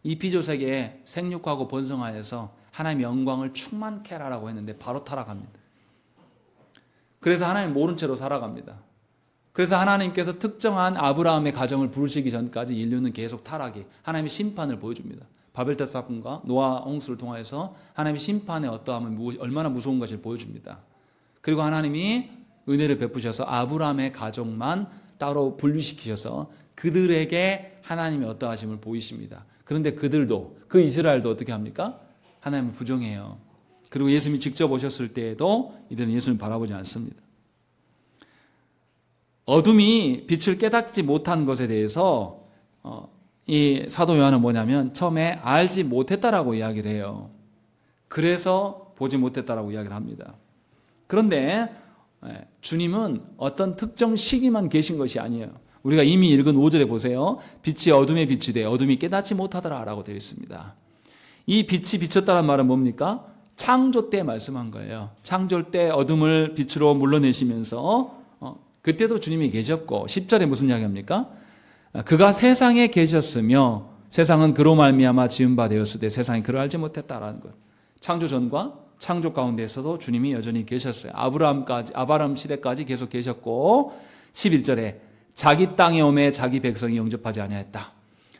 이 피조세계에 생육하고 번성하여서 하나님의 영광을 충만케 하라고 했는데 바로 타락합니다. 그래서 하나님 모른 채로 살아갑니다. 그래서 하나님께서 특정한 아브라함의 가정을 부르시기 전까지 인류는 계속 타락이, 하나님의 심판을 보여줍니다. 바벨탑 사건과 노아 홍수를 통해서 하나님의 심판의 어떠함은 얼마나 무서운 것을 보여줍니다. 그리고 하나님이 은혜를 베푸셔서 아브라함의 가족만 따로 분리시키셔서 그들에게 하나님의 어떠하심을 보이십니다. 그런데 그들도, 그 이스라엘도 어떻게 합니까? 하나님을 부정해요. 그리고 예수님이 직접 오셨을 때에도 이들은 예수님을 바라보지 않습니다. 어둠이 빛을 깨닫지 못한 것에 대해서 이 사도 요한은 뭐냐면 처음에 알지 못했다라고 이야기를 해요. 그래서 보지 못했다라고 이야기를 합니다. 그런데 주님은 어떤 특정 시기만 계신 것이 아니에요. 우리가 이미 읽은 5절에 보세요. 빛이 어둠에 비치되 어둠이 깨닫지 못하더라라고 되어 있습니다. 이 빛이 비쳤다는 말은 뭡니까? 창조 때 말씀한 거예요. 창조 때 어둠을 빛으로 물러내시면서 그때도 주님이 계셨고 10절에 무슨 이야기합니까? 그가 세상에 계셨으며 세상은 그로 말미암아 지은 바 되었으되 세상이 그를 알지 못했다라는 것. 창조 전과 창조 가운데에서도 주님이 여전히 계셨어요. 아브라함 시대까지 계속 계셨고 11절에 자기 땅에 오매 자기 백성이 영접하지 아니하였다.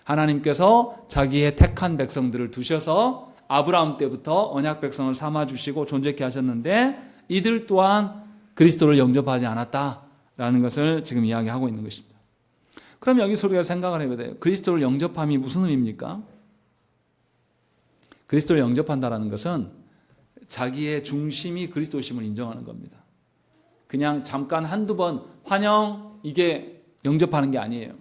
하나님께서 자기의 택한 백성들을 두셔서 아브라함 때부터 언약 백성을 삼아주시고 존재케 하셨는데 이들 또한 그리스도를 영접하지 않았다라는 것을 지금 이야기하고 있는 것입니다. 그럼 여기서 우리가 생각을 해봐야 돼요. 그리스도를 영접함이 무슨 의미입니까? 그리스도를 영접한다는 것은 자기의 중심이 그리스도심을 인정하는 겁니다. 그냥 잠깐 한두 번 환영 이게 영접하는 게 아니에요.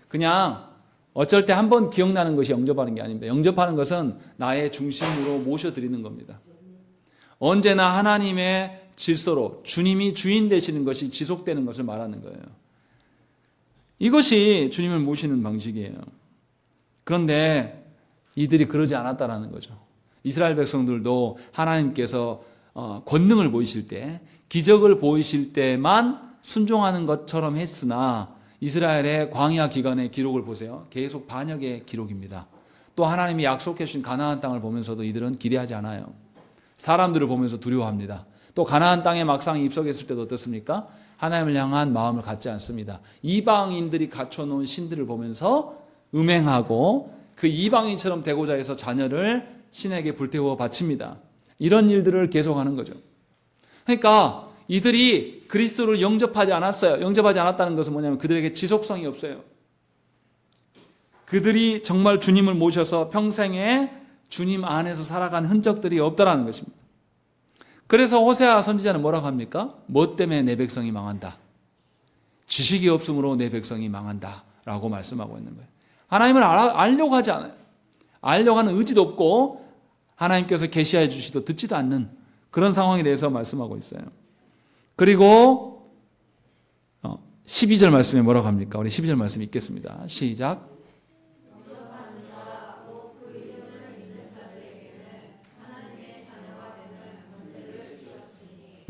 그냥 어쩔 때 한 번 기억나는 것이 영접하는 게 아닙니다. 영접하는 것은 나의 중심으로 모셔드리는 겁니다. 언제나 하나님의 질서로 주님이 주인 되시는 것이 지속되는 것을 말하는 거예요. 이것이 주님을 모시는 방식이에요. 그런데 이들이 그러지 않았다라는 거죠. 이스라엘 백성들도 하나님께서 권능을 보이실 때, 기적을 보이실 때만 순종하는 것처럼 했으나 이스라엘의 광야 기간의 기록을 보세요. 계속 반역의 기록입니다. 또 하나님이 약속해 주신 가나안 땅을 보면서도 이들은 기대하지 않아요. 사람들을 보면서 두려워합니다. 또 가나안 땅에 막상 입성했을 때도 어떻습니까? 하나님을 향한 마음을 갖지 않습니다. 이방인들이 갖춰놓은 신들을 보면서 음행하고 그 이방인처럼 되고자 해서 자녀를 신에게 불태워 바칩니다. 이런 일들을 계속하는 거죠. 그러니까 이들이 그리스도를 영접하지 않았어요. 영접하지 않았다는 것은 뭐냐면 그들에게 지속성이 없어요. 그들이 정말 주님을 모셔서 평생에 주님 안에서 살아간 흔적들이 없다라는 것입니다. 그래서 호세아 선지자는 뭐라고 합니까? 뭐 때문에 내 백성이 망한다. 지식이 없으므로 내 백성이 망한다 라고 말씀하고 있는 거예요. 하나님을 알려고 하지 않아요. 알려고 하는 의지도 없고 하나님께서 계시해 주시도 듣지도 않는 그런 상황에 대해서 말씀하고 있어요. 그리고 12절 말씀에 뭐라고 합니까? 우리 12절 말씀 읽겠습니다. 시작.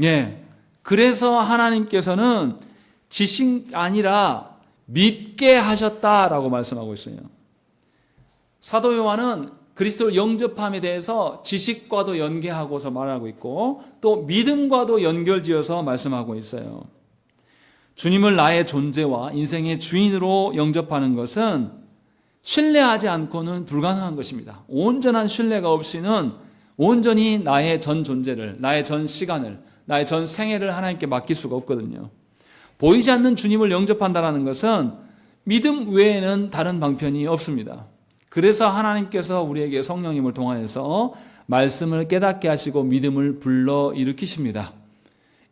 예. 그래서 하나님께서는 지식 아니라 믿게 하셨다라고 말씀하고 있어요. 사도 요한은 그리스도를 영접함에 대해서 지식과도 연계하고서 말하고 있고 또 믿음과도 연결지어서 말씀하고 있어요. 주님을 나의 존재와 인생의 주인으로 영접하는 것은 신뢰하지 않고는 불가능한 것입니다. 온전한 신뢰가 없이는 온전히 나의 전 존재를, 나의 전 시간을, 나의 전 생애를 하나님께 맡길 수가 없거든요. 보이지 않는 주님을 영접한다는 것은 믿음 외에는 다른 방편이 없습니다. 그래서 하나님께서 우리에게 성령님을 통하여서 말씀을 깨닫게 하시고 믿음을 불러일으키십니다.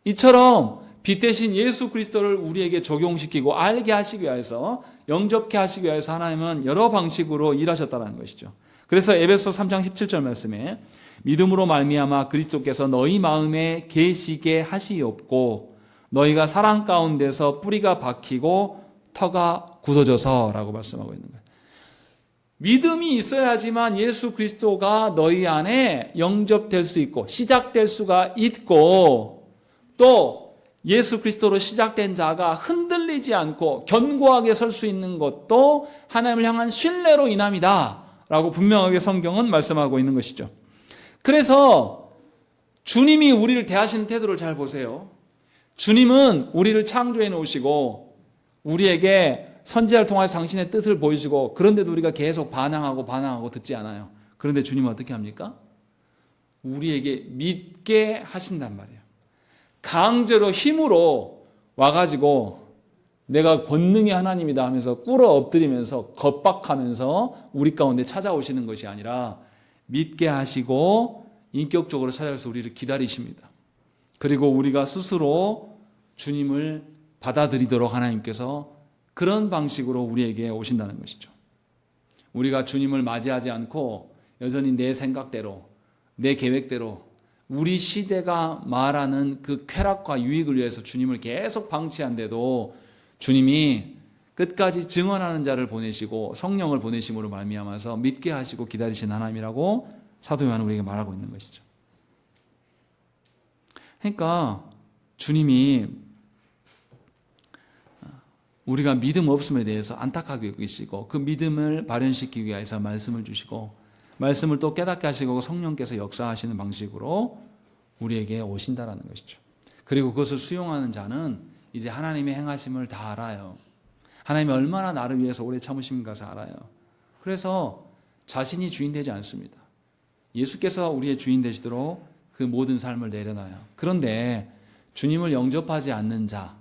이처럼 빛 대신 예수 그리스도를 우리에게 적용시키고 알게 하시기 위해서 영접케 하시기 위해서 하나님은 여러 방식으로 일하셨다는 것이죠. 그래서 에베소 3장 17절 말씀에 믿음으로 말미암아 그리스도께서 너희 마음에 계시게 하시옵고 너희가 사랑 가운데서 뿌리가 박히고 터가 굳어져서 라고 말씀하고 있는 거예요. 믿음이 있어야지만 예수 그리스도가 너희 안에 영접될 수 있고 시작될 수가 있고 또 예수 그리스도로 시작된 자가 흔들리지 않고 견고하게 설 수 있는 것도 하나님을 향한 신뢰로 인함이다 라고 분명하게 성경은 말씀하고 있는 것이죠. 그래서 주님이 우리를 대하시는 태도를 잘 보세요. 주님은 우리를 창조해 놓으시고 우리에게 선지자를 통해서 당신의 뜻을 보이시고 그런데도 우리가 계속 반항하고 듣지 않아요. 그런데 주님은 어떻게 합니까? 우리에게 믿게 하신단 말이에요. 강제로 힘으로 와가지고 내가 권능의 하나님이다 하면서 꿇어 엎드리면서 겁박하면서 우리 가운데 찾아오시는 것이 아니라 믿게 하시고 인격적으로 찾아와서 우리를 기다리십니다. 그리고 우리가 스스로 주님을 받아들이도록 하나님께서 그런 방식으로 우리에게 오신다는 것이죠. 우리가 주님을 맞이하지 않고 여전히 내 생각대로 내 계획대로 우리 시대가 말하는 그 쾌락과 유익을 위해서 주님을 계속 방치한데도 주님이 끝까지 증언하는 자를 보내시고 성령을 보내심으로 말미암아서 믿게 하시고 기다리신 하나님이라고 사도 요한은 우리에게 말하고 있는 것이죠. 그러니까 주님이 우리가 믿음 없음에 대해서 안타깝게 여기시고 그 믿음을 발현시키기 위해서 말씀을 주시고 말씀을 또 깨닫게 하시고 성령께서 역사하시는 방식으로 우리에게 오신다라는 것이죠. 그리고 그것을 수용하는 자는 이제 하나님의 행하심을 다 알아요. 하나님이 얼마나 나를 위해서 오래 참으신가를 알아요. 그래서 자신이 주인 되지 않습니다. 예수께서 우리의 주인 되시도록 그 모든 삶을 내려놔요. 그런데 주님을 영접하지 않는 자,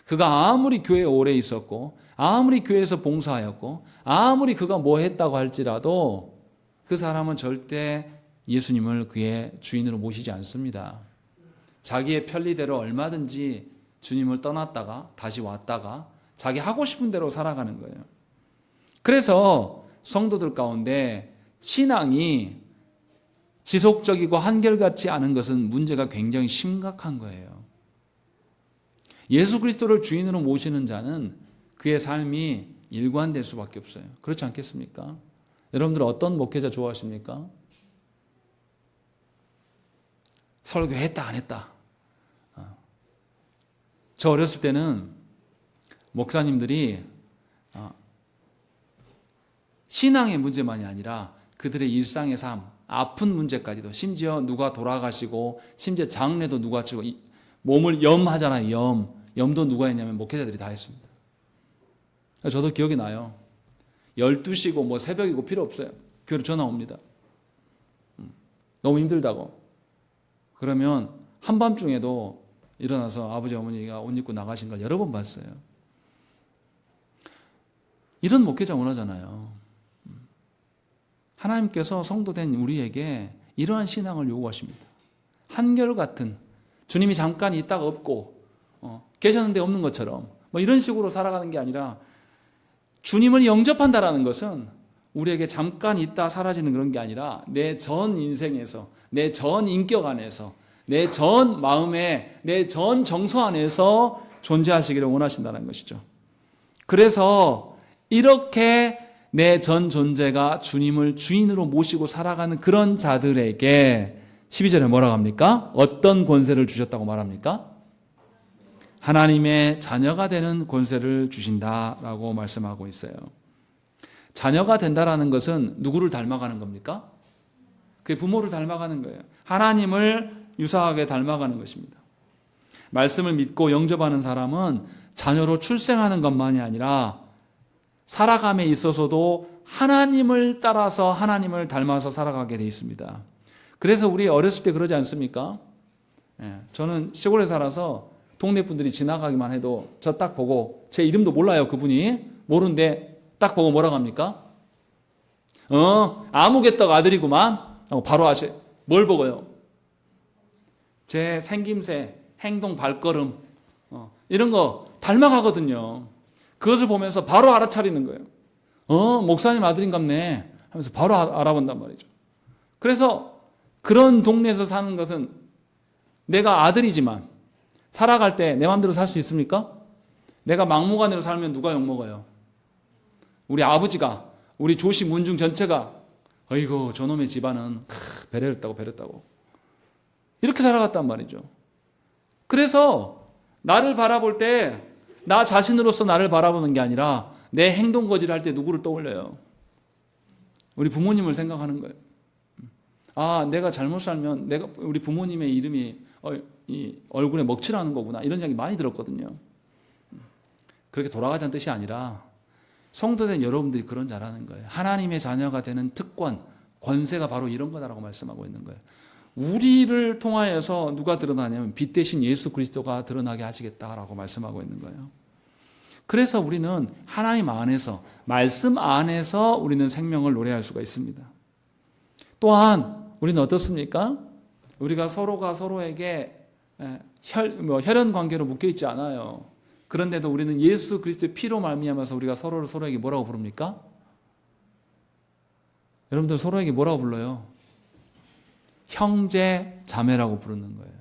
그가 아무리 교회에 오래 있었고 아무리 교회에서 봉사하였고 아무리 그가 뭐 했다고 할지라도 그 사람은 절대 예수님을 그의 주인으로 모시지 않습니다. 자기의 편리대로 얼마든지 주님을 떠났다가 다시 왔다가 자기 하고 싶은 대로 살아가는 거예요. 그래서 성도들 가운데 신앙이 지속적이고 한결같지 않은 것은 문제가 굉장히 심각한 거예요. 예수 그리스도를 주인으로 모시는 자는 그의 삶이 일관될 수밖에 없어요. 그렇지 않겠습니까? 여러분들 어떤 목회자 좋아하십니까? 설교했다 안 했다. 저 어렸을 때는 목사님들이 신앙의 문제만이 아니라 그들의 일상의 삶, 아픈 문제까지도, 심지어 누가 돌아가시고 심지어 장례도 누가 치고 몸을 염하잖아요. 염도 누가 했냐면 목회자들이 다 했습니다. 저도 기억이 나요. 12시고 뭐 새벽이고 필요 없어요. 교회로 전화 옵니다. 너무 힘들다고. 그러면 한밤중에도 일어나서 아버지 어머니가 옷 입고 나가신 걸 여러 번 봤어요. 이런 목회자 원하잖아요. 하나님께서 성도된 우리에게 이러한 신앙을 요구하십니다. 한결같은, 주님이 잠깐 있다가 없고 계셨는데 없는 것처럼 뭐 이런 식으로 살아가는 게 아니라, 주님을 영접한다라는 것은 우리에게 잠깐 있다 사라지는 그런 게 아니라 내 전 인생에서, 내 전 인격 안에서, 내 전 마음에, 내 전 정서 안에서 존재하시기를 원하신다는 것이죠. 그래서 이렇게 내 전 존재가 주님을 주인으로 모시고 살아가는 그런 자들에게 12절에 뭐라고 합니까? 어떤 권세를 주셨다고 말합니까? 하나님의 자녀가 되는 권세를 주신다라고 말씀하고 있어요. 자녀가 된다라는 것은 누구를 닮아가는 겁니까? 그의 부모를 닮아가는 거예요. 하나님을 유사하게 닮아가는 것입니다. 말씀을 믿고 영접하는 사람은 자녀로 출생하는 것만이 아니라 살아감에 있어서도 하나님을 따라서, 하나님을 닮아서 살아가게 돼 있습니다. 그래서 우리 어렸을 때 그러지 않습니까? 저는 시골에 살아서 동네 분들이 지나가기만 해도 저 딱 보고, 제 이름도 몰라요, 그분이. 모르는데 딱 보고 뭐라고 합니까? 아무개떡 아들이구만. 바로 아시. 뭘 보고요? 제 생김새, 행동, 발걸음, 이런 거 닮아가거든요. 그것을 보면서 바로 알아차리는 거예요. 목사님 아들인갑네 하면서 바로 알아본단 말이죠. 그래서 그런 동네에서 사는 것은, 내가 아들이지만 살아갈 때 내 마음대로 살 수 있습니까? 내가 막무가내로 살면 누가 욕먹어요? 우리 아버지가, 우리 조씨 문중 전체가 어이구 저놈의 집안은 배려했다고 이렇게 살아갔단 말이죠. 그래서 나를 바라볼 때 나 자신으로서 나를 바라보는 게 아니라 내 행동 거지를 할 때 누구를 떠올려요? 우리 부모님을 생각하는 거예요. 내가 잘못 살면 우리 부모님의 이름이 이 얼굴에 먹칠하는 거구나, 이런 이야기 많이 들었거든요. 그렇게 돌아가자는 뜻이 아니라 성도된 여러분들이 그런 자라는 거예요. 하나님의 자녀가 되는 특권, 권세가 바로 이런 거다라고 말씀하고 있는 거예요. 우리를 통하여서 누가 드러나냐면 빛 대신 예수 그리스도가 드러나게 하시겠다라고 말씀하고 있는 거예요. 그래서 우리는 하나님 안에서, 말씀 안에서 우리는 생명을 노래할 수가 있습니다. 또한 우리는 어떻습니까? 우리가 서로가 서로에게 혈연 관계로 묶여 있지 않아요. 그런데도 우리는 예수 그리스도의 피로 말미암아서 우리가 서로를 서로에게 뭐라고 부릅니까? 여러분들 서로에게 뭐라고 불러요? 형제 자매라고 부르는 거예요.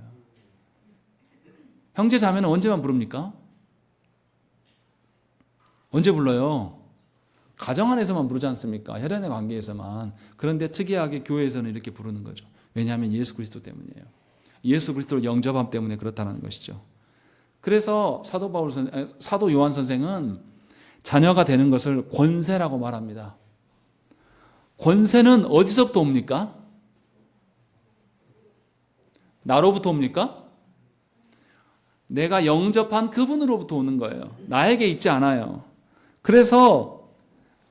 형제 자매는 언제만 부릅니까? 언제 불러요? 가정 안에서만 부르지 않습니까? 혈연의 관계에서만. 그런데 특이하게 교회에서는 이렇게 부르는 거죠. 왜냐하면 예수 그리스도 때문이에요. 예수 그리스도를 영접함 때문에 그렇다는 것이죠. 그래서 사도 요한 선생은 자녀가 되는 것을 권세라고 말합니다. 권세는 어디서부터 옵니까? 나로부터 옵니까? 내가 영접한 그분으로부터 오는 거예요. 나에게 있지 않아요. 그래서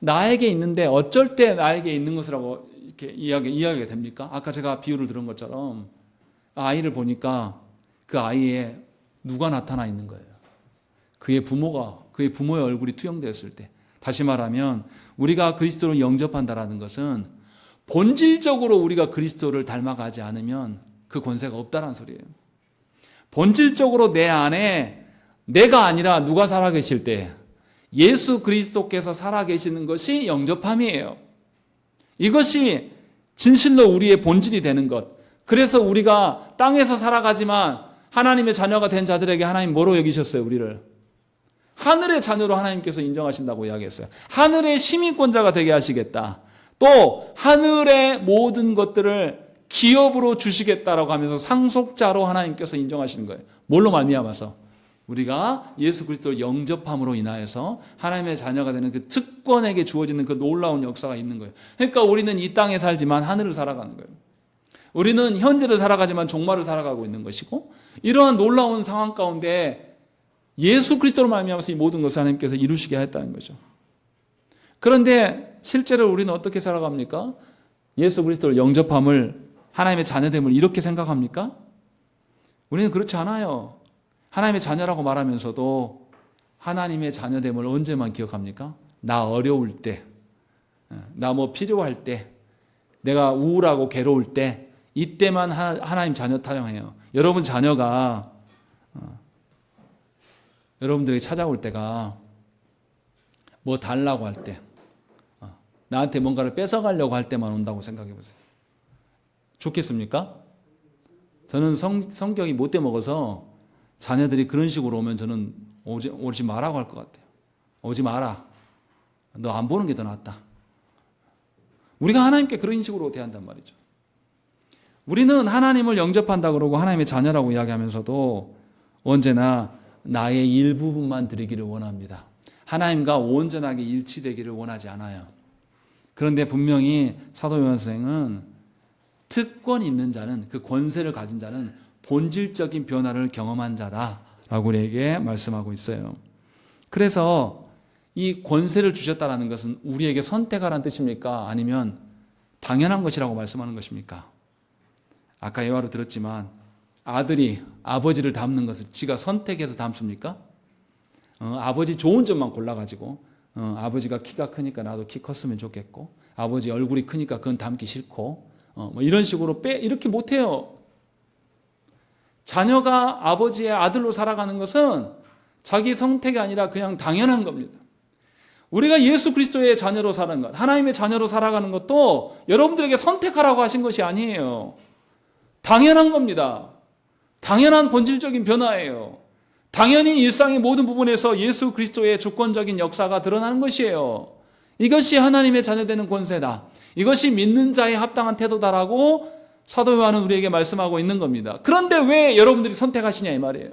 나에게 있는데 어쩔 때 나에게 있는 것이라고 이렇게 이야기가 됩니까? 아까 제가 비유를 들은 것처럼 아이를 보니까 그 아이에 누가 나타나 있는 거예요. 그의 부모의 얼굴이 투영되었을 때. 다시 말하면 우리가 그리스도를 영접한다라는 것은 본질적으로 우리가 그리스도를 닮아가지 않으면 그 권세가 없다는 소리예요. 본질적으로 내 안에 내가 아니라 누가 살아계실 때 예수 그리스도께서 살아계시는 것이 영접함이에요. 이것이 진실로 우리의 본질이 되는 것. 그래서 우리가 땅에서 살아가지만 하나님의 자녀가 된 자들에게 하나님 뭐로 여기셨어요? 우리를 하늘의 자녀로 하나님께서 인정하신다고 이야기했어요. 하늘의 시민권자가 되게 하시겠다. 또 하늘의 모든 것들을 기업으로 주시겠다라고 하면서 상속자로 하나님께서 인정하시는 거예요. 뭘로 말미암아서? 우리가 예수 그리스도를 영접함으로 인하여서 하나님의 자녀가 되는 그 특권에게 주어지는 그 놀라운 역사가 있는 거예요. 그러니까 우리는 이 땅에 살지만 하늘을 살아가는 거예요. 우리는 현재를 살아가지만 종말을 살아가고 있는 것이고, 이러한 놀라운 상황 가운데 예수 그리스도로 말미암아서 이 모든 것을 하나님께서 이루시게 하였다는 거죠. 그런데 실제로 우리는 어떻게 살아갑니까? 예수 그리스도를 영접함을, 하나님의 자녀됨을 이렇게 생각합니까? 우리는 그렇지 않아요. 하나님의 자녀라고 말하면서도 하나님의 자녀됨을 언제만 기억합니까? 나 어려울 때, 나 뭐 필요할 때, 내가 우울하고 괴로울 때, 이때만 하나님 자녀 타령해요. 여러분 자녀가 여러분들에게 찾아올 때가 뭐 달라고 할 때, 나한테 뭔가를 뺏어가려고 할 때만 온다고 생각해 보세요. 좋겠습니까? 저는 성격이 못돼 먹어서 자녀들이 그런 식으로 오면 저는 오지 마라고 할 것 같아요. 오지 마라. 너 안 보는 게 더 낫다. 우리가 하나님께 그런 식으로 대한단 말이죠. 우리는 하나님을 영접한다 그러고 하나님의 자녀라고 이야기하면서도 언제나 나의 일부분만 드리기를 원합니다. 하나님과 온전하게 일치되기를 원하지 않아요. 그런데 분명히 사도 요한 선생은 특권 있는 자는, 그 권세를 가진 자는 본질적인 변화를 경험한 자다라고 우리에게 말씀하고 있어요. 그래서 이 권세를 주셨다는 것은 우리에게 선택하라는 뜻입니까? 아니면 당연한 것이라고 말씀하는 것입니까? 아까 예화로 들었지만 아들이 아버지를 닮는 것을 지가 선택해서 닮습니까? 아버지 좋은 점만 골라가지고 아버지가 키가 크니까 나도 키 컸으면 좋겠고, 아버지 얼굴이 크니까 그건 닮기 싫고, 뭐 이런 식으로 이렇게 못해요. 자녀가 아버지의 아들로 살아가는 것은 자기 선택이 아니라 그냥 당연한 겁니다. 우리가 예수 그리스도의 자녀로 사는 것, 하나님의 자녀로 살아가는 것도 여러분들에게 선택하라고 하신 것이 아니에요. 당연한 겁니다. 당연한 본질적인 변화예요. 당연히 일상의 모든 부분에서 예수 그리스도의 주권적인 역사가 드러나는 것이에요. 이것이 하나님의 자녀되는 권세다. 이것이 믿는 자의 합당한 태도다라고 사도 요한은 우리에게 말씀하고 있는 겁니다. 그런데 왜 여러분들이 선택하시냐 이 말이에요.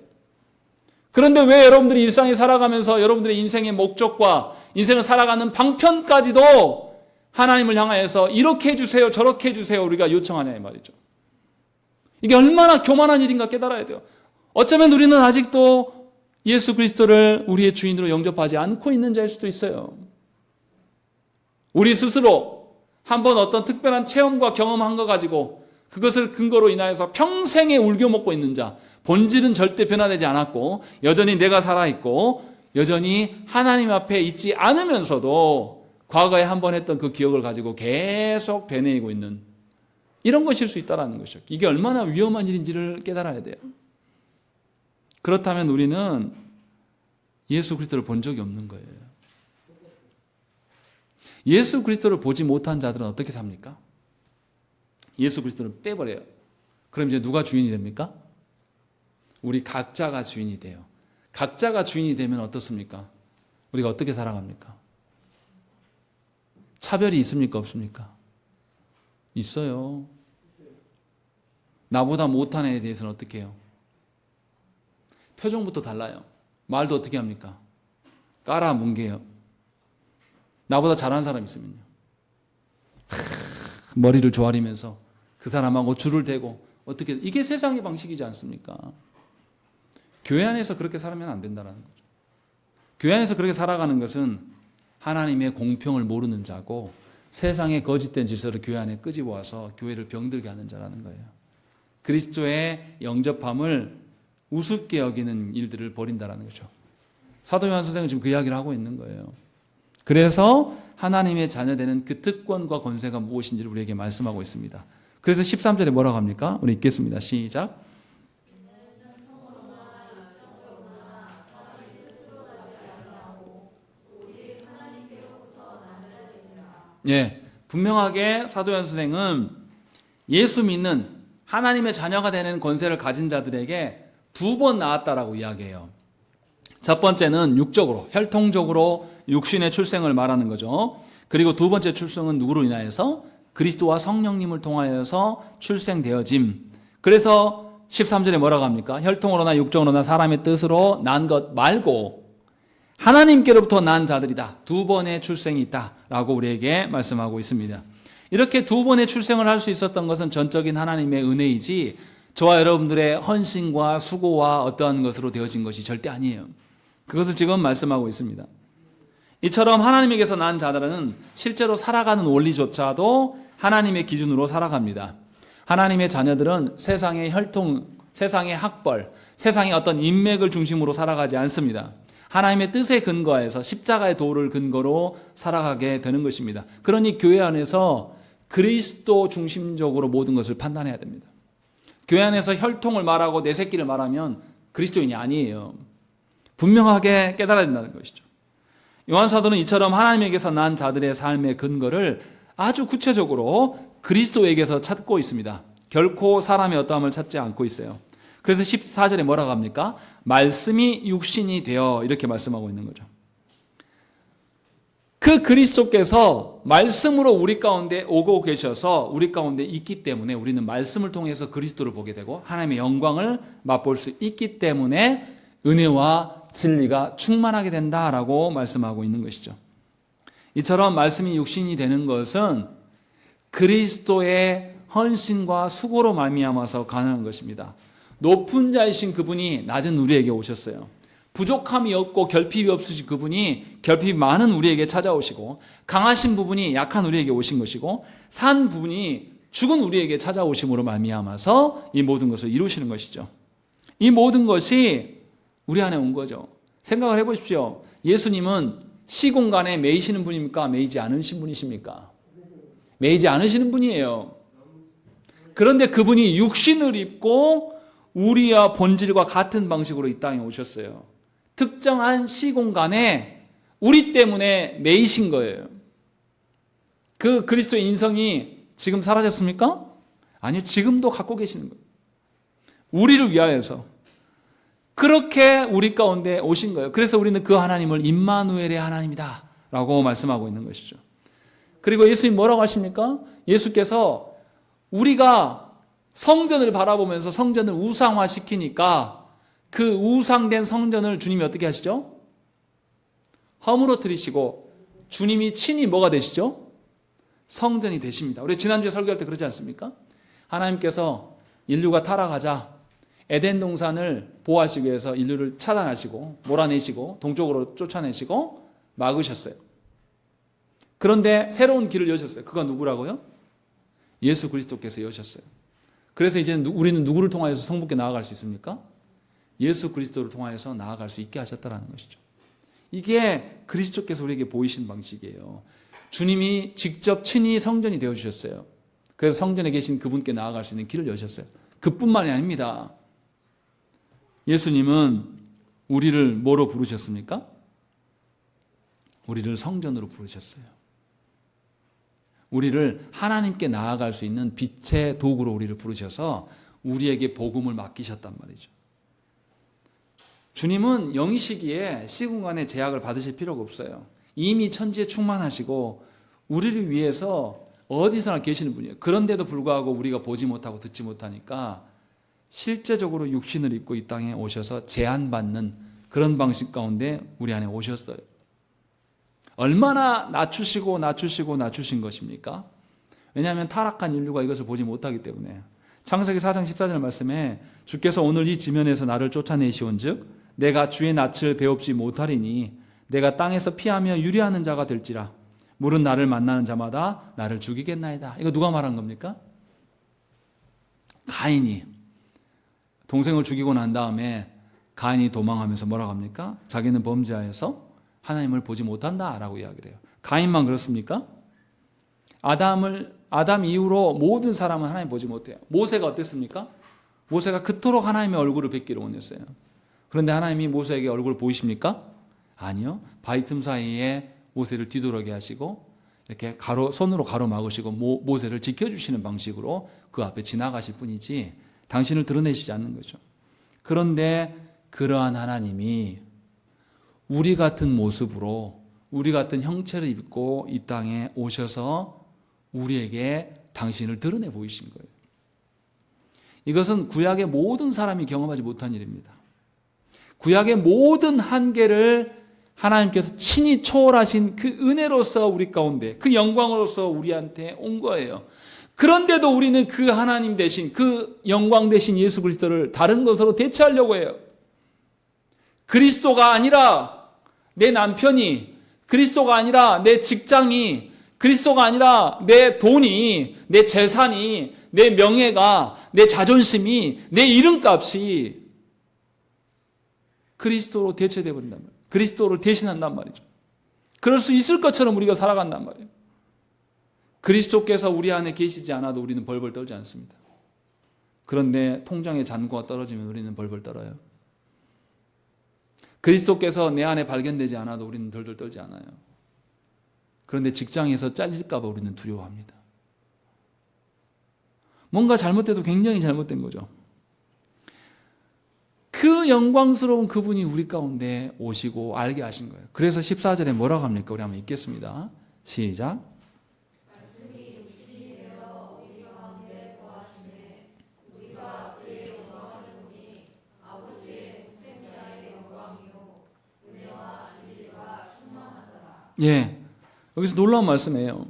그런데 왜 여러분들이 일상에 살아가면서 여러분들의 인생의 목적과 인생을 살아가는 방편까지도 하나님을 향하여서 이렇게 해주세요, 저렇게 해주세요 우리가 요청하냐 이 말이죠. 이게 얼마나 교만한 일인가 깨달아야 돼요. 어쩌면 우리는 아직도 예수 그리스도를 우리의 주인으로 영접하지 않고 있는 자일 수도 있어요. 우리 스스로 한번 어떤 특별한 체험과 경험한 거 가지고 그것을 근거로 인하여서 평생에 울겨먹고 있는 자, 본질은 절대 변화되지 않았고 여전히 내가 살아있고 여전히 하나님 앞에 있지 않으면서도 과거에 한번 했던 그 기억을 가지고 계속 되뇌이고 있는 이런 것일 수 있다는 것이죠. 이게 얼마나 위험한 일인지를 깨달아야 돼요. 그렇다면 우리는 예수 그리스도를 본 적이 없는 거예요. 예수 그리스도를 보지 못한 자들은 어떻게 삽니까? 예수 그리스도를 빼버려요. 그럼 이제 누가 주인이 됩니까? 우리 각자가 주인이 돼요. 각자가 주인이 되면 어떻습니까? 우리가 어떻게 살아갑니까? 차별이 있습니까? 없습니까? 있어요. 나보다 못한 애에 대해서는 어떻게 해요? 표정부터 달라요. 말도 어떻게 합니까? 깔아뭉개요. 나보다 잘하는 사람 있으면요. 머리를 조아리면서 그 사람하고 줄을 대고 어떻게, 이게 세상의 방식이지 않습니까? 교회 안에서 그렇게 살면 안 된다는 거죠. 교회 안에서 그렇게 살아가는 것은 하나님의 공평을 모르는 자고 세상의 거짓된 질서를 교회 안에 끄집어와서 교회를 병들게 하는 자라는 거예요. 그리스도의 영접함을 우습게 여기는 일들을 벌인다는 거죠. 사도 요한 선생은 지금 그 이야기를 하고 있는 거예요. 그래서 하나님의 자녀되는 그 특권과 권세가 무엇인지를 우리에게 말씀하고 있습니다. 그래서 13절에 뭐라고 합니까? 우리 읽겠습니다. 시작. 예, 분명하게 사도연 선생은 예수 믿는 하나님의 자녀가 되는 권세를 가진 자들에게 2번 나왔다라고 이야기해요. 첫 번째는 육적으로, 혈통적으로 육신의 출생을 말하는 거죠. 그리고 두 번째 출생은 누구로 인하여서? 그리스도와 성령님을 통하여서 출생되어짐. 그래서 13절에 뭐라고 합니까? 혈통으로나 육적으로나 사람의 뜻으로 난 것 말고 하나님께로부터 난 자들이다. 2번의 출생이 있다라고 우리에게 말씀하고 있습니다. 이렇게 2번의 출생을 할 수 있었던 것은 전적인 하나님의 은혜이지 저와 여러분들의 헌신과 수고와 어떠한 것으로 되어진 것이 절대 아니에요. 그것을 지금 말씀하고 있습니다. 이처럼 하나님에게서 난 자들은 실제로 살아가는 원리조차도 하나님의 기준으로 살아갑니다. 하나님의 자녀들은 세상의 혈통, 세상의 학벌, 세상의 어떤 인맥을 중심으로 살아가지 않습니다. 하나님의 뜻에 근거해서 십자가의 도를 근거로 살아가게 되는 것입니다. 그러니 교회 안에서 그리스도 중심적으로 모든 것을 판단해야 됩니다. 교회 안에서 혈통을 말하고 내 새끼를 말하면 그리스도인이 아니에요. 분명하게 깨달아야 된다는 것이죠. 요한사도는 이처럼 하나님에게서 난 자들의 삶의 근거를 아주 구체적으로 그리스도에게서 찾고 있습니다. 결코 사람의 어떠함을 찾지 않고 있어요. 그래서 14절에 뭐라고 합니까? 말씀이 육신이 되어 이렇게 말씀하고 있는 거죠. 그 그리스도께서 말씀으로 우리 가운데 오고 계셔서 우리 가운데 있기 때문에 우리는 말씀을 통해서 그리스도를 보게 되고 하나님의 영광을 맛볼 수 있기 때문에 은혜와 진리가 충만하게 된다라고 말씀하고 있는 것이죠. 이처럼 말씀이 육신이 되는 것은 그리스도의 헌신과 수고로 말미암아서 가능한 것입니다. 높은 자이신 그분이 낮은 우리에게 오셨어요. 부족함이 없고 결핍이 없으신 그분이 결핍이 많은 우리에게 찾아오시고 강하신 부분이 약한 우리에게 오신 것이고 산 부분이 죽은 우리에게 찾아오심으로 말미암아서 이 모든 것을 이루시는 것이죠. 이 모든 것이 우리 안에 온 거죠. 생각을 해보십시오. 예수님은 시공간에 매이시는 분입니까? 매이지 않으신 분이십니까? 매이지 않으시는 분이에요. 그런데 그분이 육신을 입고 우리와 본질과 같은 방식으로 이 땅에 오셨어요. 특정한 시공간에 우리 때문에 매이신 거예요. 그 그리스도의 인성이 지금 사라졌습니까? 아니요. 지금도 갖고 계시는 거예요. 우리를 위하여서. 그렇게 우리 가운데 오신 거예요. 그래서 우리는 그 하나님을 임마누엘의 하나님이다 라고 말씀하고 있는 것이죠. 그리고 예수님 뭐라고 하십니까? 예수께서 우리가 성전을 바라보면서 성전을 우상화시키니까 그 우상된 성전을 주님이 어떻게 하시죠? 허물어뜨리시고 주님이 친히 뭐가 되시죠? 성전이 되십니다. 우리 지난주에 설교할 때 그러지 않습니까? 하나님께서 인류가 타락하자 에덴 동산을 보호하시기 위해서 인류를 차단하시고 몰아내시고 동쪽으로 쫓아내시고 막으셨어요. 그런데 새로운 길을 여셨어요. 그가 누구라고요? 예수 그리스도께서 여셨어요. 그래서 이제 우리는 누구를 통하여서 성부께 나아갈 수 있습니까? 예수 그리스도를 통하여서 나아갈 수 있게 하셨다는 것이죠. 이게 그리스도께서 우리에게 보이신 방식이에요. 주님이 직접 친히 성전이 되어주셨어요. 그래서 성전에 계신 그분께 나아갈 수 있는 길을 여셨어요. 그뿐만이 아닙니다. 예수님은 우리를 뭐로 부르셨습니까? 우리를 성전으로 부르셨어요. 우리를 하나님께 나아갈 수 있는 빛의 도구로 우리를 부르셔서 우리에게 복음을 맡기셨단 말이죠. 주님은 영이시기에 시공간의 제약을 받으실 필요가 없어요. 이미 천지에 충만하시고 우리를 위해서 어디서나 계시는 분이에요. 그런데도 불구하고 우리가 보지 못하고 듣지 못하니까 실제적으로 육신을 입고 이 땅에 오셔서 제한받는 그런 방식 가운데 우리 안에 오셨어요. 얼마나 낮추신 것입니까? 왜냐하면 타락한 인류가 이것을 보지 못하기 때문에. 창세기 4장 14절 말씀에 주께서 오늘 이 지면에서 나를 쫓아내시온즉 내가 주의 낯을 배웁지 못하리니 내가 땅에서 피하며 유리하는 자가 될지라 물은 나를 만나는 자마다 나를 죽이겠나이다. 이거 누가 말한 겁니까? 가인이 동생을 죽이고 난 다음에 가인이 도망하면서 뭐라고 합니까? 자기는 범죄하여서 하나님을 보지 못한다라고 이야기를 해요. 가인만 그렇습니까? 아담 이후로 모든 사람은 하나님 보지 못해요. 모세가 어땠습니까? 모세가 그토록 하나님의 얼굴을 뵙기를 원했어요. 그런데 하나님이 모세에게 얼굴을 보이십니까? 아니요. 바위 틈 사이에 모세를 뒤돌아게 하시고 이렇게 손으로 가로막으시고 모세를 지켜주시는 방식으로 그 앞에 지나가실 뿐이지 당신을 드러내시지 않는 거죠. 그런데 그러한 하나님이 우리 같은 모습으로 우리 같은 형체를 입고 이 땅에 오셔서 우리에게 당신을 드러내 보이신 거예요. 이것은 구약의 모든 사람이 경험하지 못한 일입니다. 구약의 모든 한계를 하나님께서 친히 초월하신 그 은혜로서 우리 가운데, 그 영광으로서 우리한테 온 거예요. 그런데도 우리는 그 하나님 대신, 그 영광 대신 예수 그리스도를 다른 것으로 대체하려고 해요. 그리스도가 아니라 내 남편이, 그리스도가 아니라 내 직장이, 그리스도가 아니라 내 돈이, 내 재산이, 내 명예가, 내 자존심이, 내 이름값이 그리스도로 대체되어 버린단 말이에요. 그리스도를 대신한단 말이죠. 그럴 수 있을 것처럼 우리가 살아간단 말이에요. 그리스도께서 우리 안에 계시지 않아도 우리는 벌벌 떨지 않습니다. 그런데 통장의 잔고가 떨어지면 우리는 벌벌 떨어요. 그리스도께서 내 안에 발견되지 않아도 우리는 덜덜 떨지 않아요. 그런데 직장에서 잘릴까 봐 우리는 두려워합니다. 뭔가 잘못돼도 굉장히 잘못된 거죠. 그 영광스러운 그분이 우리 가운데 오시고 알게 하신 거예요. 그래서 14절에 뭐라고 합니까? 우리 한번 읽겠습니다. 시작. 예, 여기서 놀라운 말씀이에요.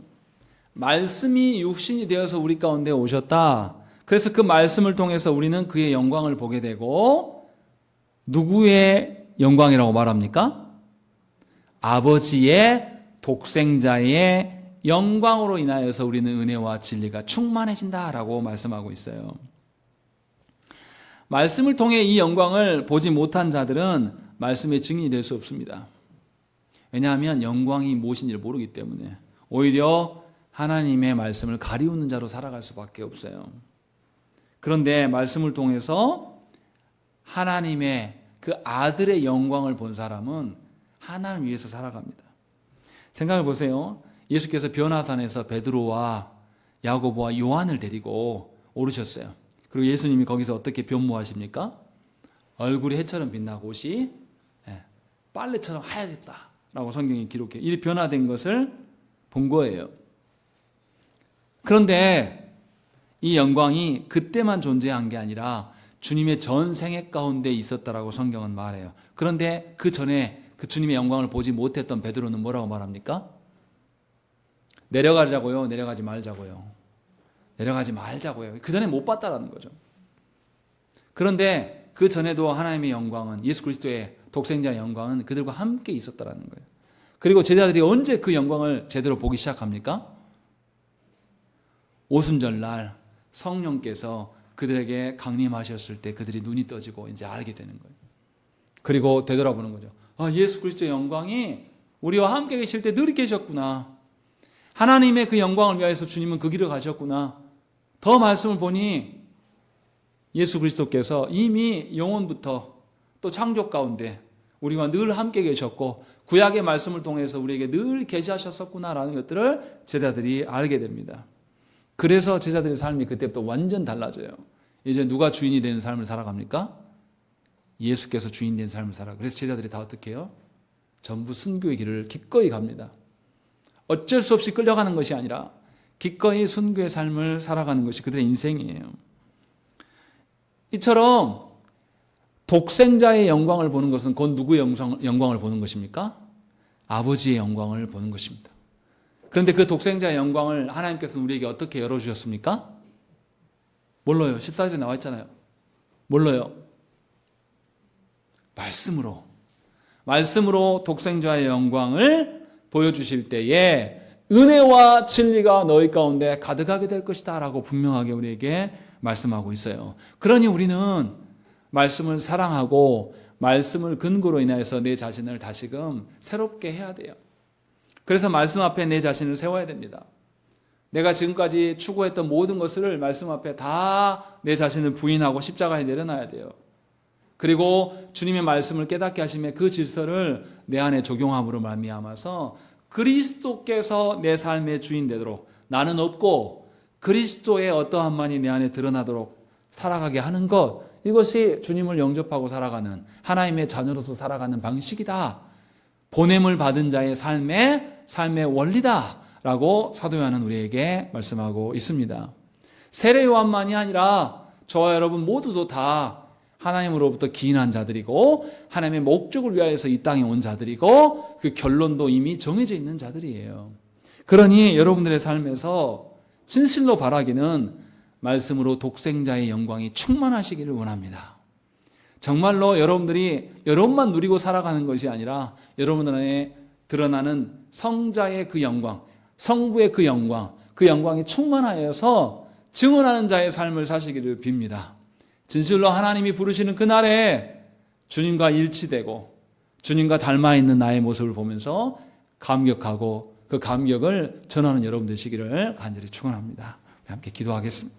말씀이 육신이 되어서 우리 가운데 오셨다. 그래서 그 말씀을 통해서 우리는 그의 영광을 보게 되고, 누구의 영광이라고 말합니까? 아버지의 독생자의 영광으로 인하여서 우리는 은혜와 진리가 충만해진다라고 말씀하고 있어요. 말씀을 통해 이 영광을 보지 못한 자들은 말씀의 증인이 될 수 없습니다. 왜냐하면 영광이 무엇인지를 모르기 때문에 오히려 하나님의 말씀을 가리우는 자로 살아갈 수밖에 없어요. 그런데 말씀을 통해서 하나님의 그 아들의 영광을 본 사람은 하나님을 위해서 살아갑니다. 생각해 보세요. 예수께서 변화산에서 베드로와 야고보와 요한을 데리고 오르셨어요. 그리고 예수님이 거기서 어떻게 변모하십니까? 얼굴이 해처럼 빛나고 옷이 빨래처럼 하얗겠다라고 성경이 기록해요. 이 변화된 것을 본 거예요. 그런데 이 영광이 그때만 존재한 게 아니라 주님의 전 생애 가운데 있었다라고 성경은 말해요. 그런데 그 전에 그 주님의 영광을 보지 못했던 베드로는 뭐라고 말합니까? 내려가자고요? 내려가지 말자고요? 내려가지 말자고요. 그 전에 못 봤다라는 거죠. 그런데 그 전에도 하나님의 영광은, 예수 그리스도의 독생자의 영광은 그들과 함께 있었다라는 거예요. 그리고 제자들이 언제 그 영광을 제대로 보기 시작합니까? 오순절날 성령께서 그들에게 강림하셨을 때 그들이 눈이 떠지고 이제 알게 되는 거예요. 그리고 되돌아보는 거죠. 예수 그리스도의 영광이 우리와 함께 계실 때 늘 계셨구나. 하나님의 그 영광을 위하여서 주님은 그 길을 가셨구나. 더 말씀을 보니 예수 그리스도께서 이미 영원부터 또 창조 가운데 우리와 늘 함께 계셨고 구약의 말씀을 통해서 우리에게 늘 계시하셨었구나라는 것들을 제자들이 알게 됩니다. 그래서 제자들의 삶이 그때부터 완전 달라져요. 이제 누가 주인이 되는 삶을 살아갑니까? 예수께서 주인 된 삶을 살아. 그래서 제자들이 다 어떻게 해요? 전부 순교의 길을 기꺼이 갑니다. 어쩔 수 없이 끌려가는 것이 아니라 기꺼이 순교의 삶을 살아가는 것이 그들의 인생이에요. 이처럼 독생자의 영광을 보는 것은 곧 누구의 영광을 보는 것입니까? 아버지의 영광을 보는 것입니다. 그런데 그 독생자의 영광을 하나님께서는 우리에게 어떻게 열어주셨습니까? 뭘로요? 14절에 나와 있잖아요. 뭘로요? 말씀으로. 말씀으로 독생자의 영광을 보여주실 때에 은혜와 진리가 너희 가운데 가득하게 될 것이다 라고 분명하게 우리에게 말씀하고 있어요. 그러니 우리는 말씀을 사랑하고 말씀을 근거로 인해서 내 자신을 다시금 새롭게 해야 돼요. 그래서 말씀 앞에 내 자신을 세워야 됩니다. 내가 지금까지 추구했던 모든 것을 말씀 앞에 다 내 자신을 부인하고 십자가에 내려놔야 돼요. 그리고 주님의 말씀을 깨닫게 하심에 그 질서를 내 안에 적용함으로 말미암아서 그리스도께서 내 삶의 주인 되도록, 나는 없고 그리스도의 어떠한만이 내 안에 드러나도록 살아가게 하는 것, 이것이 주님을 영접하고 살아가는 하나님의 자녀로서 살아가는 방식이다. 보냄을 받은 자의 삶의 원리다 라고 사도 요한은 우리에게 말씀하고 있습니다. 세례 요한만이 아니라 저와 여러분 모두도 다 하나님으로부터 기인한 자들이고 하나님의 목적을 위하여서 이 땅에 온 자들이고 그 결론도 이미 정해져 있는 자들이에요. 그러니 여러분들의 삶에서 진실로 바라기는 말씀으로 독생자의 영광이 충만하시기를 원합니다. 정말로 여러분들이 여러분만 누리고 살아가는 것이 아니라 여러분들 안에 드러나는 성자의 그 영광, 성부의 그 영광이 충만하여서 증언하는 자의 삶을 사시기를 빕니다. 진실로 하나님이 부르시는 그날에 주님과 일치되고 주님과 닮아있는 나의 모습을 보면서 감격하고 그 감격을 전하는 여러분 되시기를 간절히 축원합니다. 함께 기도하겠습니다.